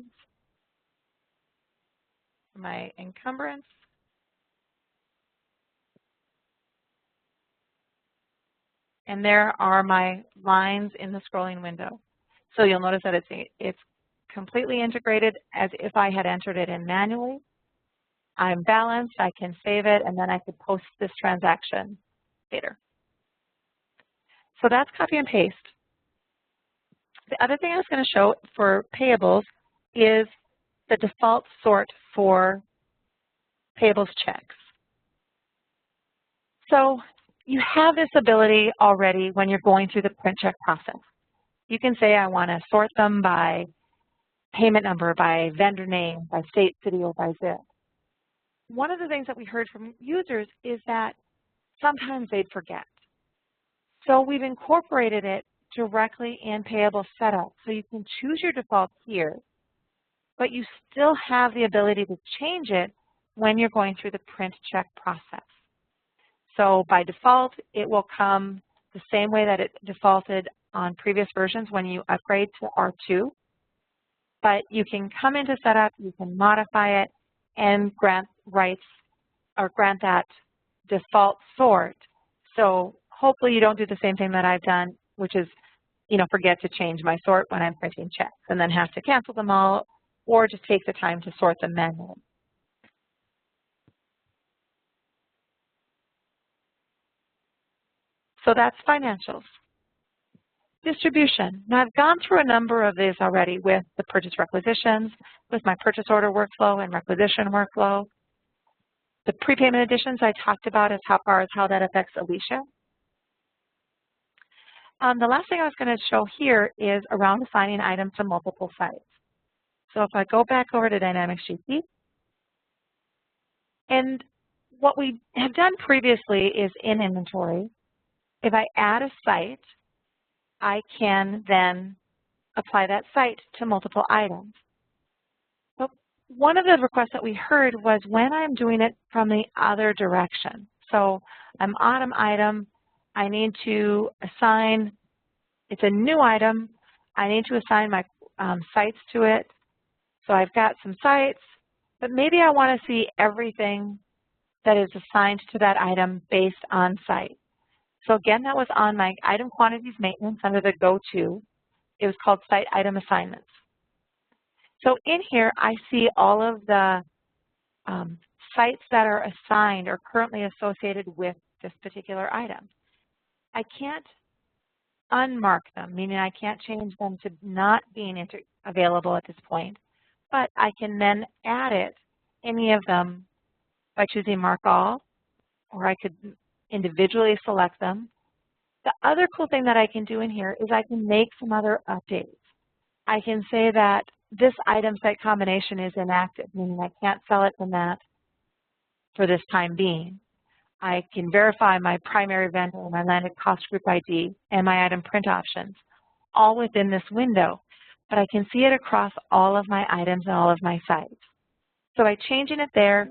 my encumbrance. And there are my lines in the scrolling window. So you'll notice that it's completely integrated as if I had entered it in manually. I'm balanced, I can save it, and then I could post this transaction later. So that's copy and paste. The other thing I was going to show for payables is the default sort for payables checks. So you have this ability already when you're going through the print check process. You can say I want to sort them by payment number, by vendor name, by state, city, or by zip. One of the things that we heard from users is that sometimes they'd forget. So we've incorporated it directly in Payable Setup. So you can choose your default here, but you still have the ability to change it when you're going through the print check process. So by default, it will come the same way that it defaulted on previous versions when you upgrade to R2. But you can come into Setup, you can modify it, and grant rights or grant that default sort. So hopefully you don't do the same thing that I've done, which is, forget to change my sort when I'm printing checks and then have to cancel them all or just take the time to sort them manually. So that's financials. Distribution. Now I've gone through a number of these already with the purchase requisitions, with my purchase order workflow and requisition workflow. The prepayment additions I talked about as far as how that affects Alicia. The last thing I was going to show here is around assigning items to multiple sites. So if I go back over to Dynamics GP, and what we have done previously is in inventory, if I add a site, I can then apply that site to multiple items. But one of the requests that we heard was when I'm doing it from the other direction. So I'm on an item, I need to assign, it's a new item, I need to assign my sites to it. So I've got some sites, but maybe I want to see everything that is assigned to that item based on site. So again, that was on my item quantities maintenance under the go-to. It was called site item assignments. So in here, I see all of the sites that are assigned or currently associated with this particular item. I can't unmark them, meaning I can't change them to not being available at this point, but I can then add any of them by choosing Mark All, or I could individually select them. The other cool thing that I can do in here is I can make some other updates. I can say that this item site combination is inactive, meaning I can't sell it from that for this time being. I can verify my primary vendor, my landed cost group ID, and my item print options, all within this window. But I can see it across all of my items and all of my sites. So by changing it there,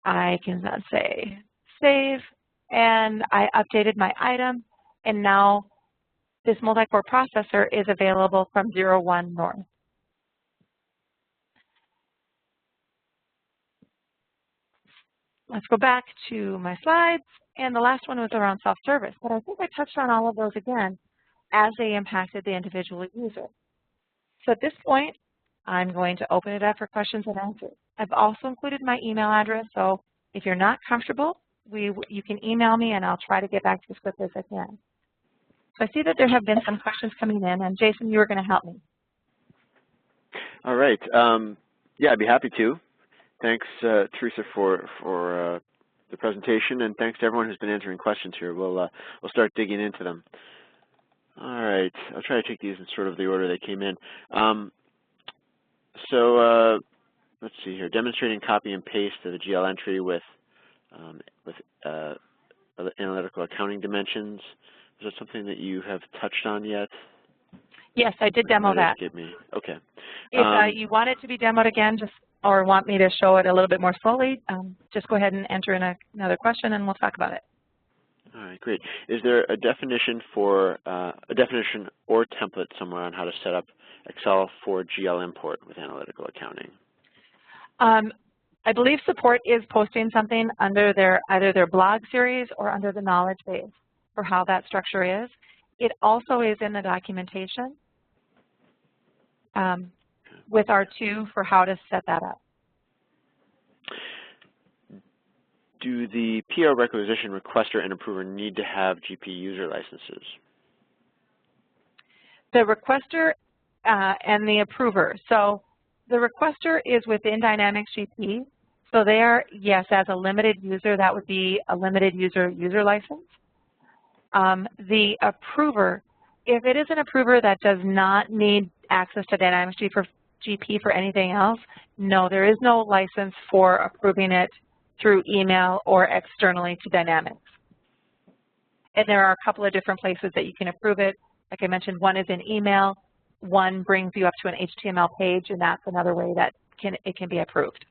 I can say save, and I updated my item, and now this multi-core processor is available from 01 north. Let's go back to my slides, and the last one was around self-service, but I think I touched on all of those again as they impacted the individual user. So at this point, I'm going to open it up for questions and answers. I've also included my email address, so if you're not comfortable, you can email me and I'll try to get back to you as quickly as I can. So I see that there have been some questions coming in, and Jason, you were going to help me. All right. Yeah, I'd be happy to. Thanks, Theresa, for the presentation, and thanks to everyone who's been answering questions here. We'll start digging into them. All right. I'll try to take these in sort of the order they came in. Let's see here. Demonstrating copy and paste of the GL entry with analytical accounting dimensions. Is that something that you have touched on yet? Yes, I did demo that. Okay. If you want it to be demoed again, or want me to show it a little bit more slowly, just go ahead and enter in another question and we'll talk about it. All right, great. Is there a definition or template somewhere on how to set up Excel for GL import with analytical accounting? I believe support is posting something under either their blog series or under the knowledge base for how that structure is. It also is in the documentation with R2 for how to set that up. Do the PO requisition requester and approver need to have GP user licenses? The requester and the approver. So the requester is within Dynamics GP. So they are, yes, as a limited user, that would be a limited user license. The approver, if it is an approver that does not need access to Dynamics GP for anything else, no, there is no license for approving it through email or externally to Dynamics. And there are a couple of different places that you can approve it. Like I mentioned, one is in email, one brings you up to an HTML page, and that's another way that it can be approved.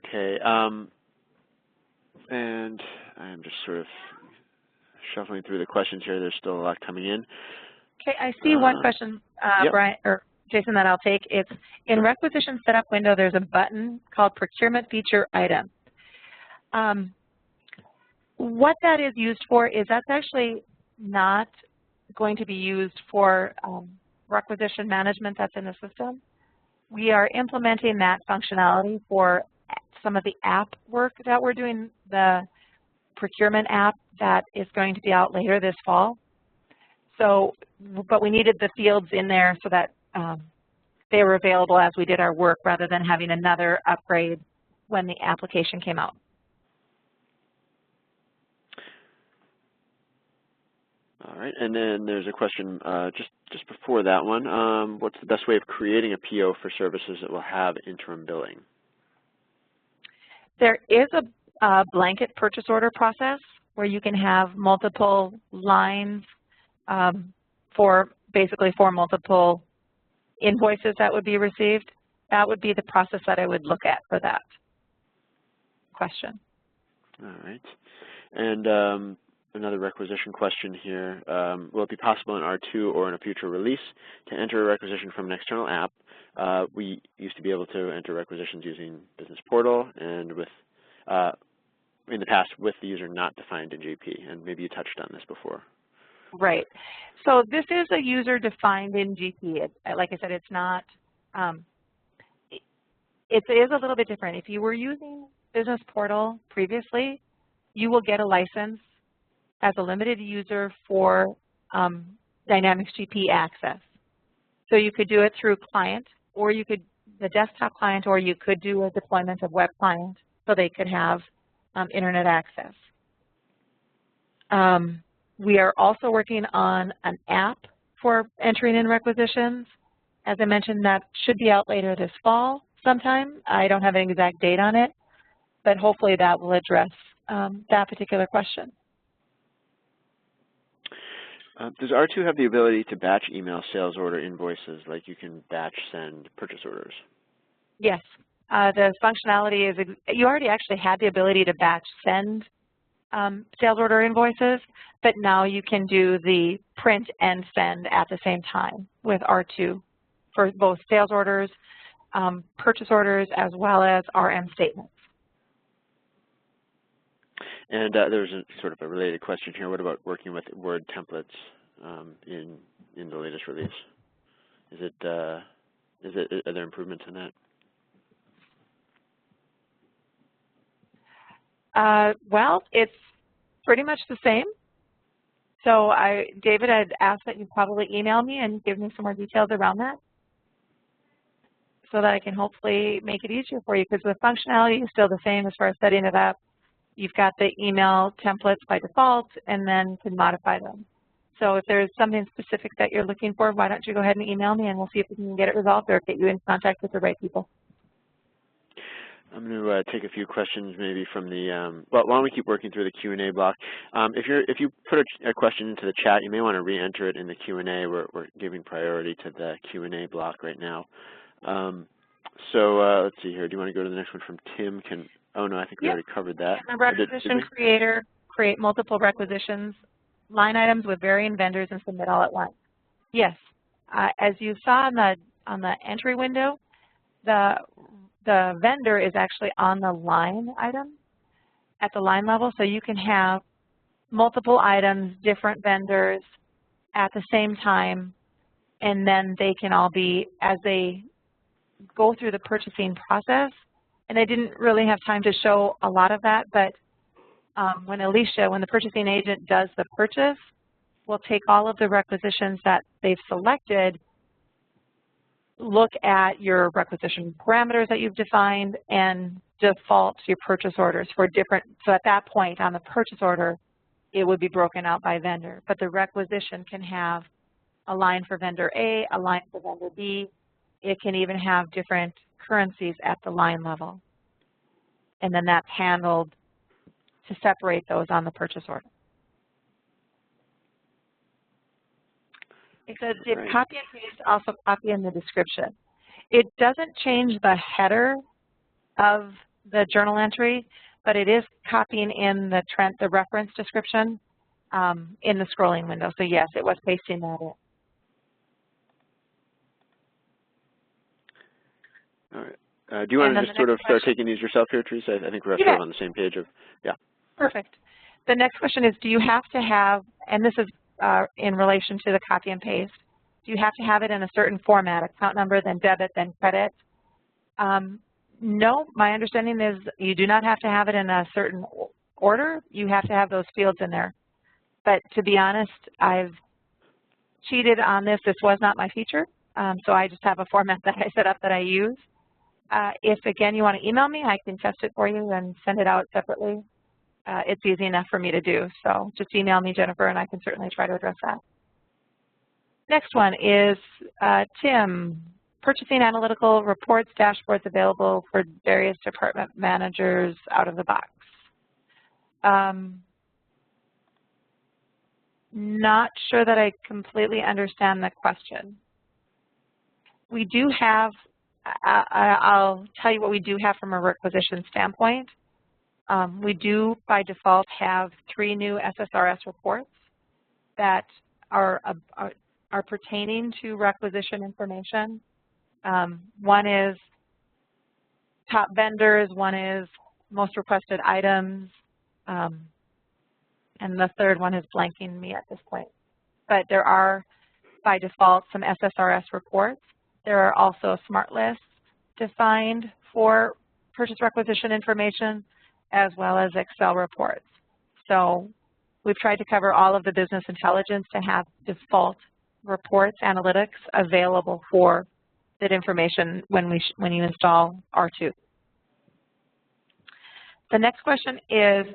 Okay, and I'm just sort of shuffling through the questions here. There's still a lot coming in. Okay, I see one question, yep. Brian or Jason, that I'll take. It's in Requisition Setup window. There's a button called Procurement Feature Item. What that is used for is that's actually not going to be used for requisition management that's in the system. We are implementing that functionality for some of the app work that we're doing, the procurement app that is going to be out later this fall. So, but we needed the fields in there so that they were available as we did our work rather than having another upgrade when the application came out. All right, and then there's a question just before that one. What's the best way of creating a PO for services that will have interim billing? There is a blanket purchase order process where you can have multiple lines for multiple invoices that would be received. That would be the process that I would look at for that question. All right. And another requisition question here. Will it be possible in R2 or in a future release to enter a requisition from an external app? We used to be able to enter requisitions using Business Portal and with in the past with the user not defined in GP, and maybe you touched on this before. Right. So this is a user defined in GP. Like I said, it's not, it is a little bit different. If you were using Business Portal previously, you will get a license as a limited user for Dynamics GP access. So you could do it through client, or you could, the desktop client, or you could do a deployment of web client so they could have internet access. We are also working on an app for entering in requisitions. As I mentioned, that should be out later this fall sometime. I don't have an exact date on it, but hopefully that will address that particular question. Does R2 have the ability to batch email sales order invoices like you can batch send purchase orders? Yes. The functionality is, you already actually had the ability to batch send sales order invoices, but now you can do the print and send at the same time with R2 for both sales orders, purchase orders, as well as RM statements. And there's a sort of a related question here. What about working with Word templates in the latest release? Are there improvements in that? Well, it's pretty much the same. So David, I'd ask that you probably email me and give me some more details around that so that I can hopefully make it easier for you, because the functionality is still the same as far as setting it up. You've got the email templates by default, and then you can modify them. So if there's something specific that you're looking for, why don't you go ahead and email me, and we'll see if we can get it resolved or get you in contact with the right people. I'm going to take a few questions maybe from the, well, why don't we keep working through the Q&A block. If you put a question into the chat, you may want to re-enter it in the Q&A. We're giving priority to the Q&A block right now. Let's see here. Do you want to go to the next one from Tim? Oh, no, I think we already covered that. The requisition creator, create multiple requisitions, line items with varying vendors, and submit all at once. Yes. As you saw on the entry window, the vendor is actually on the line item at the line level, so you can have multiple items, different vendors at the same time, and then they can all be, as they go through the purchasing process, and I didn't really have time to show a lot of that, but when the purchasing agent does the purchase, we'll take all of the requisitions that they've selected, look at your requisition parameters that you've defined, and default your purchase orders for different, so at that point on the purchase order, it would be broken out by vendor. But the requisition can have a line for vendor A, a line for vendor B. It can even have different currencies at the line level. And then that's handled to separate those on the purchase order. It says, did copy and paste also copy in the description? It doesn't change the header of the journal entry, but it is copying in the reference description in the scrolling window. So yes, it was pasting that in. All right. Do you want to just sort of start taking these yourself here, Theresa? I think we're sort of on the same page of, yeah. Perfect. The next question is, do you have to have, and this is in relation to the copy and paste, do you have to have it in a certain format, account number, then debit, then credit? No, my understanding is you do not have to have it in a certain order. You have to have those fields in there. But to be honest, I've cheated on this. This was not my feature, so I just have a format that I set up that I use. If, again, you want to email me, I can test it for you and send it out separately. it's easy enough for me to do. So just email me, Jennifer, and I can certainly try to address that. Next one is Tim. Purchasing analytical reports, dashboards available for various department managers out of the box. Not sure that I completely understand the question. We do have, I'll tell you what we do have from a requisition standpoint. We do, by default, have 3 new SSRS reports that are pertaining to requisition information. One is top vendors, one is most requested items, and the third one is blanking me at this point. But there are, by default, some SSRS reports. There are also smart lists defined for purchase requisition information, as well as Excel reports. So we've tried to cover all of the business intelligence to have default reports, analytics available for that information when you install R2. The next question is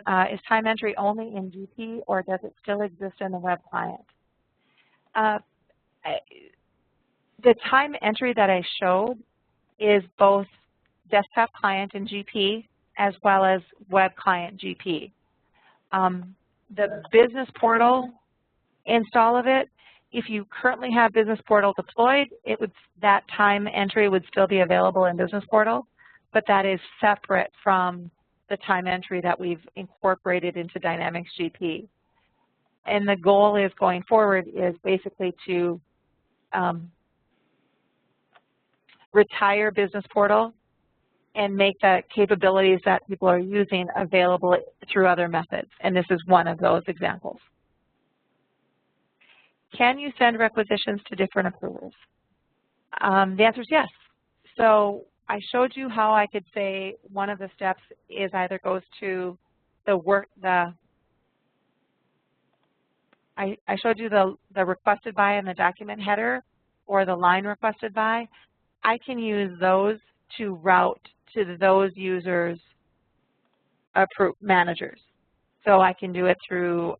time entry only in GP, or does it still exist in the web client? The time entry that I showed is both desktop client in GP as well as web client GP. The business portal install of it, if you currently have Business Portal deployed, that time entry would still be available in Business Portal, but that is separate from the time entry that we've incorporated into Dynamics GP. And the goal is going forward is basically to retire Business Portal and make the capabilities that people are using available through other methods. And this is one of those examples. Can you send requisitions to different approvers? The answer is yes. So I showed you how I could say one of the steps is either goes to I showed you the requested by and the document header, or the line requested by. I can use those to route to those users' managers. So I can do it through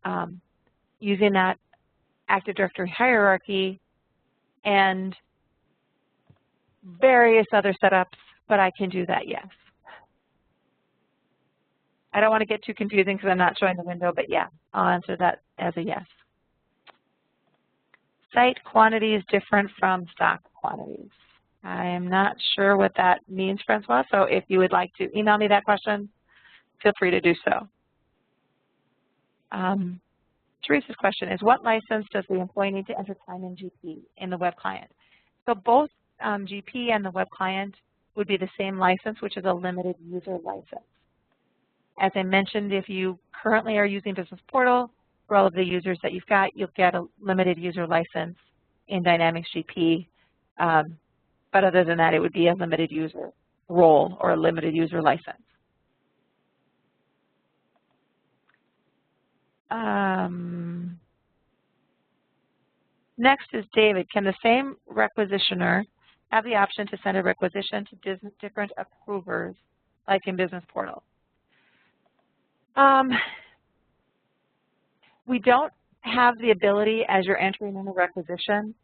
using that Active Directory hierarchy and various other setups, but I can do that, yes. I don't want to get too confusing because I'm not showing the window, but yeah, I'll answer that as a yes. Site quantity is different from stock quantities. I am not sure what that means, Francois, so if you would like to email me that question, feel free to do so. Theresa's question is, what license does the employee need to enter time in GP in the web client? So both GP and the web client would be the same license, which is a limited user license. As I mentioned, if you currently are using Business Portal, for all of the users that you've got, you'll get a limited user license in Dynamics GP. But other than that, it would be a limited user role or a limited user license. Next is David. Can the same requisitioner have the option to send a requisition to different approvers, like in Business Portal? We don't have the ability, as you're entering in a requisition,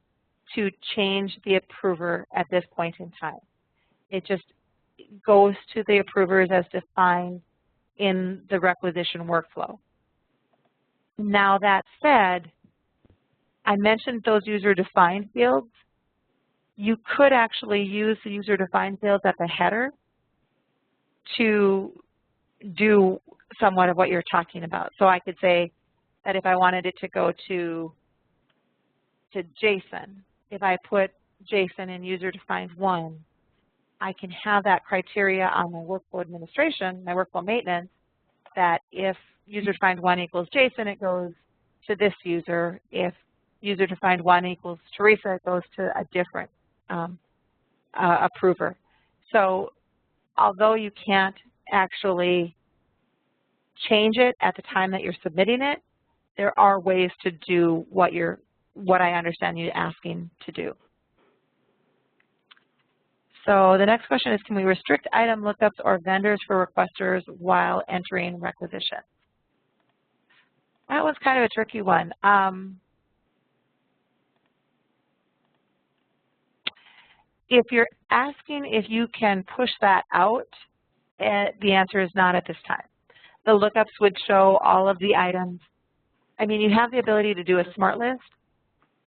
to change the approver at this point in time. It just goes to the approvers as defined in the requisition workflow. Now that said, I mentioned those user-defined fields. You could actually use the user-defined fields at the header to do somewhat of what you're talking about. So I could say that if I wanted it to go to Jason, if I put Jason in user-defined 1, I can have that criteria on my workflow administration, my workflow maintenance, that if user-defined 1 equals Jason, it goes to this user. If user-defined 1 equals Theresa, it goes to a different approver. So although you can't actually change it at the time that you're submitting it, there are ways to do what I understand you asking to do. So the next question is, can we restrict item lookups or vendors for requesters while entering requisition? That was kind of a tricky one. If you're asking if you can push that out, the answer is not at this time. The lookups would show all of the items. I mean, you have the ability to do a smart list,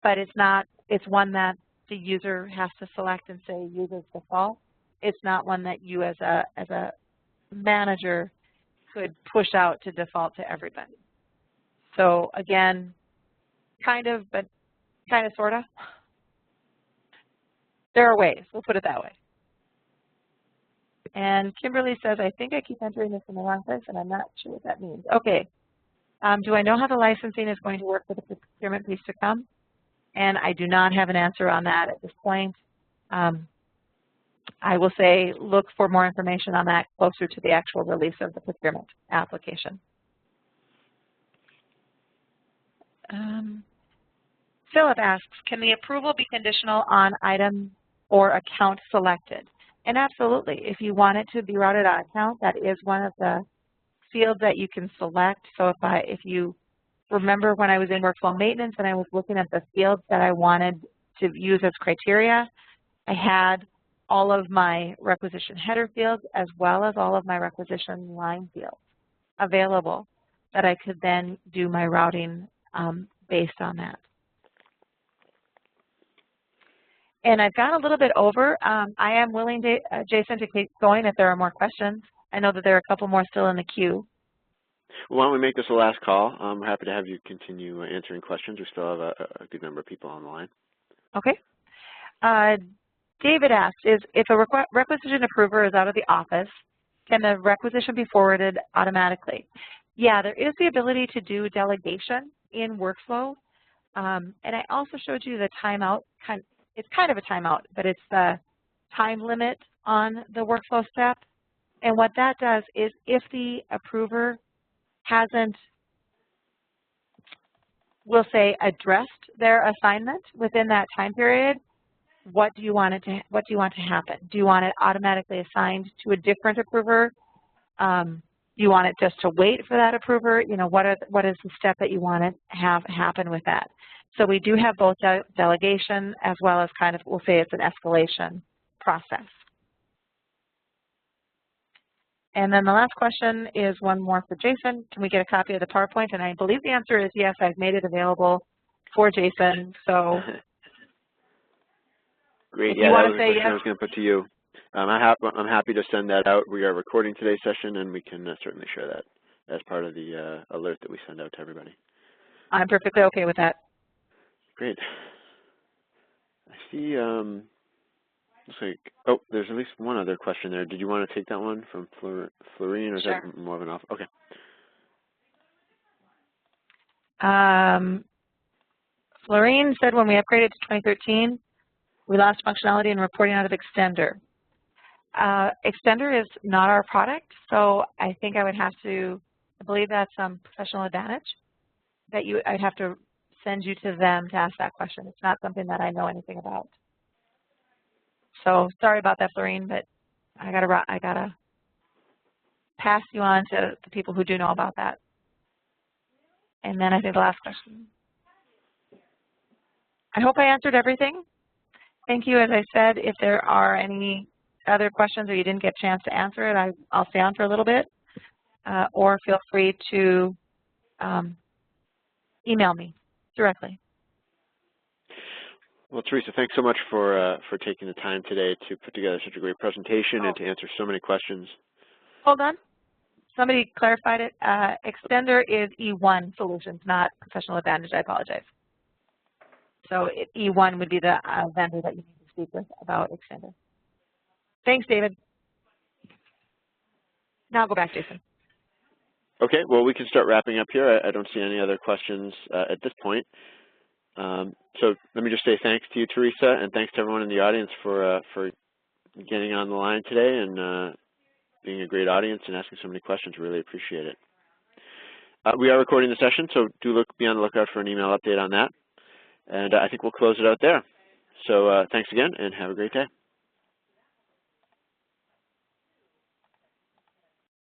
but it's one that the user has to select and say use as default. It's not one that you as a manager could push out to default to everybody. So again, kind of, but kind of, sort of. There are ways, we'll put it that way. And Kimberly says, I think I keep entering this in the wrong place and I'm not sure what that means. Okay, do I know how the licensing is going to work for the procurement piece to come? And I do not have an answer on that at this point. I will say look for more information on that closer to the actual release of the procurement application. Philip asks, can the approval be conditional on item or account selected? And absolutely, if you want it to be routed on account, that is one of the fields that you can select. So if you remember when I was in workflow maintenance and I was looking at the fields that I wanted to use as criteria, I had all of my requisition header fields as well as all of my requisition line fields available that I could then do my routing based on that. And I've gone a little bit over. I am willing, to, Jason, to keep going if there are more questions. I know that there are a couple more still in the queue. Well, why don't we make this a last call? We're happy to have you continue answering questions. We still have a good number of people on the line. Okay. David asks, if a requisition approver is out of the office, can the requisition be forwarded automatically? Yeah, there is the ability to do delegation in workflow. And I also showed you the timeout. It's kind of a timeout, but it's the time limit on the workflow step. And what that does is if the approver hasn't, we'll say, addressed their assignment within that time period, what do you want to happen? Do you want it automatically assigned to a different approver? Do you want it just to wait for that approver? You know, what is the step that you want to have happen with that? So we do have both delegation as well as kind of, we'll say it's an escalation process. And then the last question is one more for Jason. Can we get a copy of the PowerPoint? And I believe the answer is yes, I've made it available for Jason. So great. Yeah, that was a question I was going to put to you. I'm happy to send that out. We are recording today's session, and we can certainly share that as part of the alert that we send out to everybody. I'm perfectly okay with that. Great. I see, looks like, oh, there's at least one other question there. Did you want to take that one from Florine, or is Sure. that more of an off? Okay. Florine said when we upgraded to 2013, we lost functionality in reporting out of Extender. Extender is not our product, so I think I would have to, I believe that's Professional Advantage, that I'd have to send you to them to ask that question. It's not something that I know anything about. So sorry about that, Florine, but I gotta pass you on to the people who do know about that. And then I think the last question. I hope I answered everything. Thank you. As I said, if there are any other questions or you didn't get a chance to answer it, I'll stay on for a little bit, or feel free to email me directly. Well, Theresa, thanks so much for taking the time today to put together such a great presentation and to answer so many questions. Hold on. Somebody clarified it. Extender is E1 Solutions, not Professional Advantage. I apologize. So E1 would be the vendor that you need to speak with about Extender. Thanks, David. Now I'll go back, Jason. Okay, well, we can start wrapping up here. I don't see any other questions at this point. So let me just say thanks to you, Theresa, and thanks to everyone in the audience for getting on the line today and being a great audience and asking so many questions. Really appreciate it. We are recording the session, so be on the lookout for an email update on that. And I think we'll close it out there. So thanks again, and have a great day.